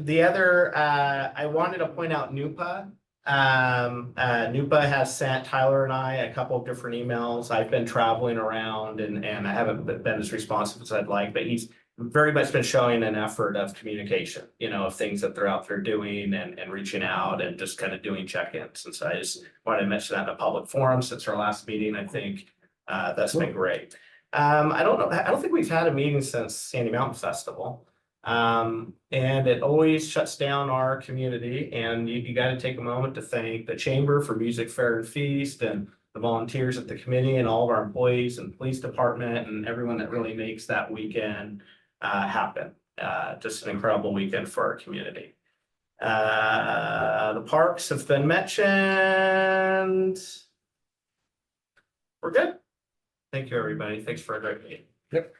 The other, I wanted to point out NUPA. NUPA has sent Tyler and I a couple of different emails. I've been traveling around and I haven't been as responsive as I'd like, but he's very much been showing an effort of communication, you know, of things that they're out there doing and reaching out and just kind of doing check-ins. And so I just wanted to mention that in a public forum since our last meeting. I think that's been great. I don't think we've had a meeting since Sandy Mountain Festival. And it always shuts down our community, and you got to take a moment to thank the Chamber for Music Fair and Feast, and the volunteers at the committee, and all of our employees and police department, and everyone that really makes that weekend happen. Just an incredible weekend for our community. The parks have been mentioned. We're good. Thank you, everybody. Thanks for a great meeting. Yep.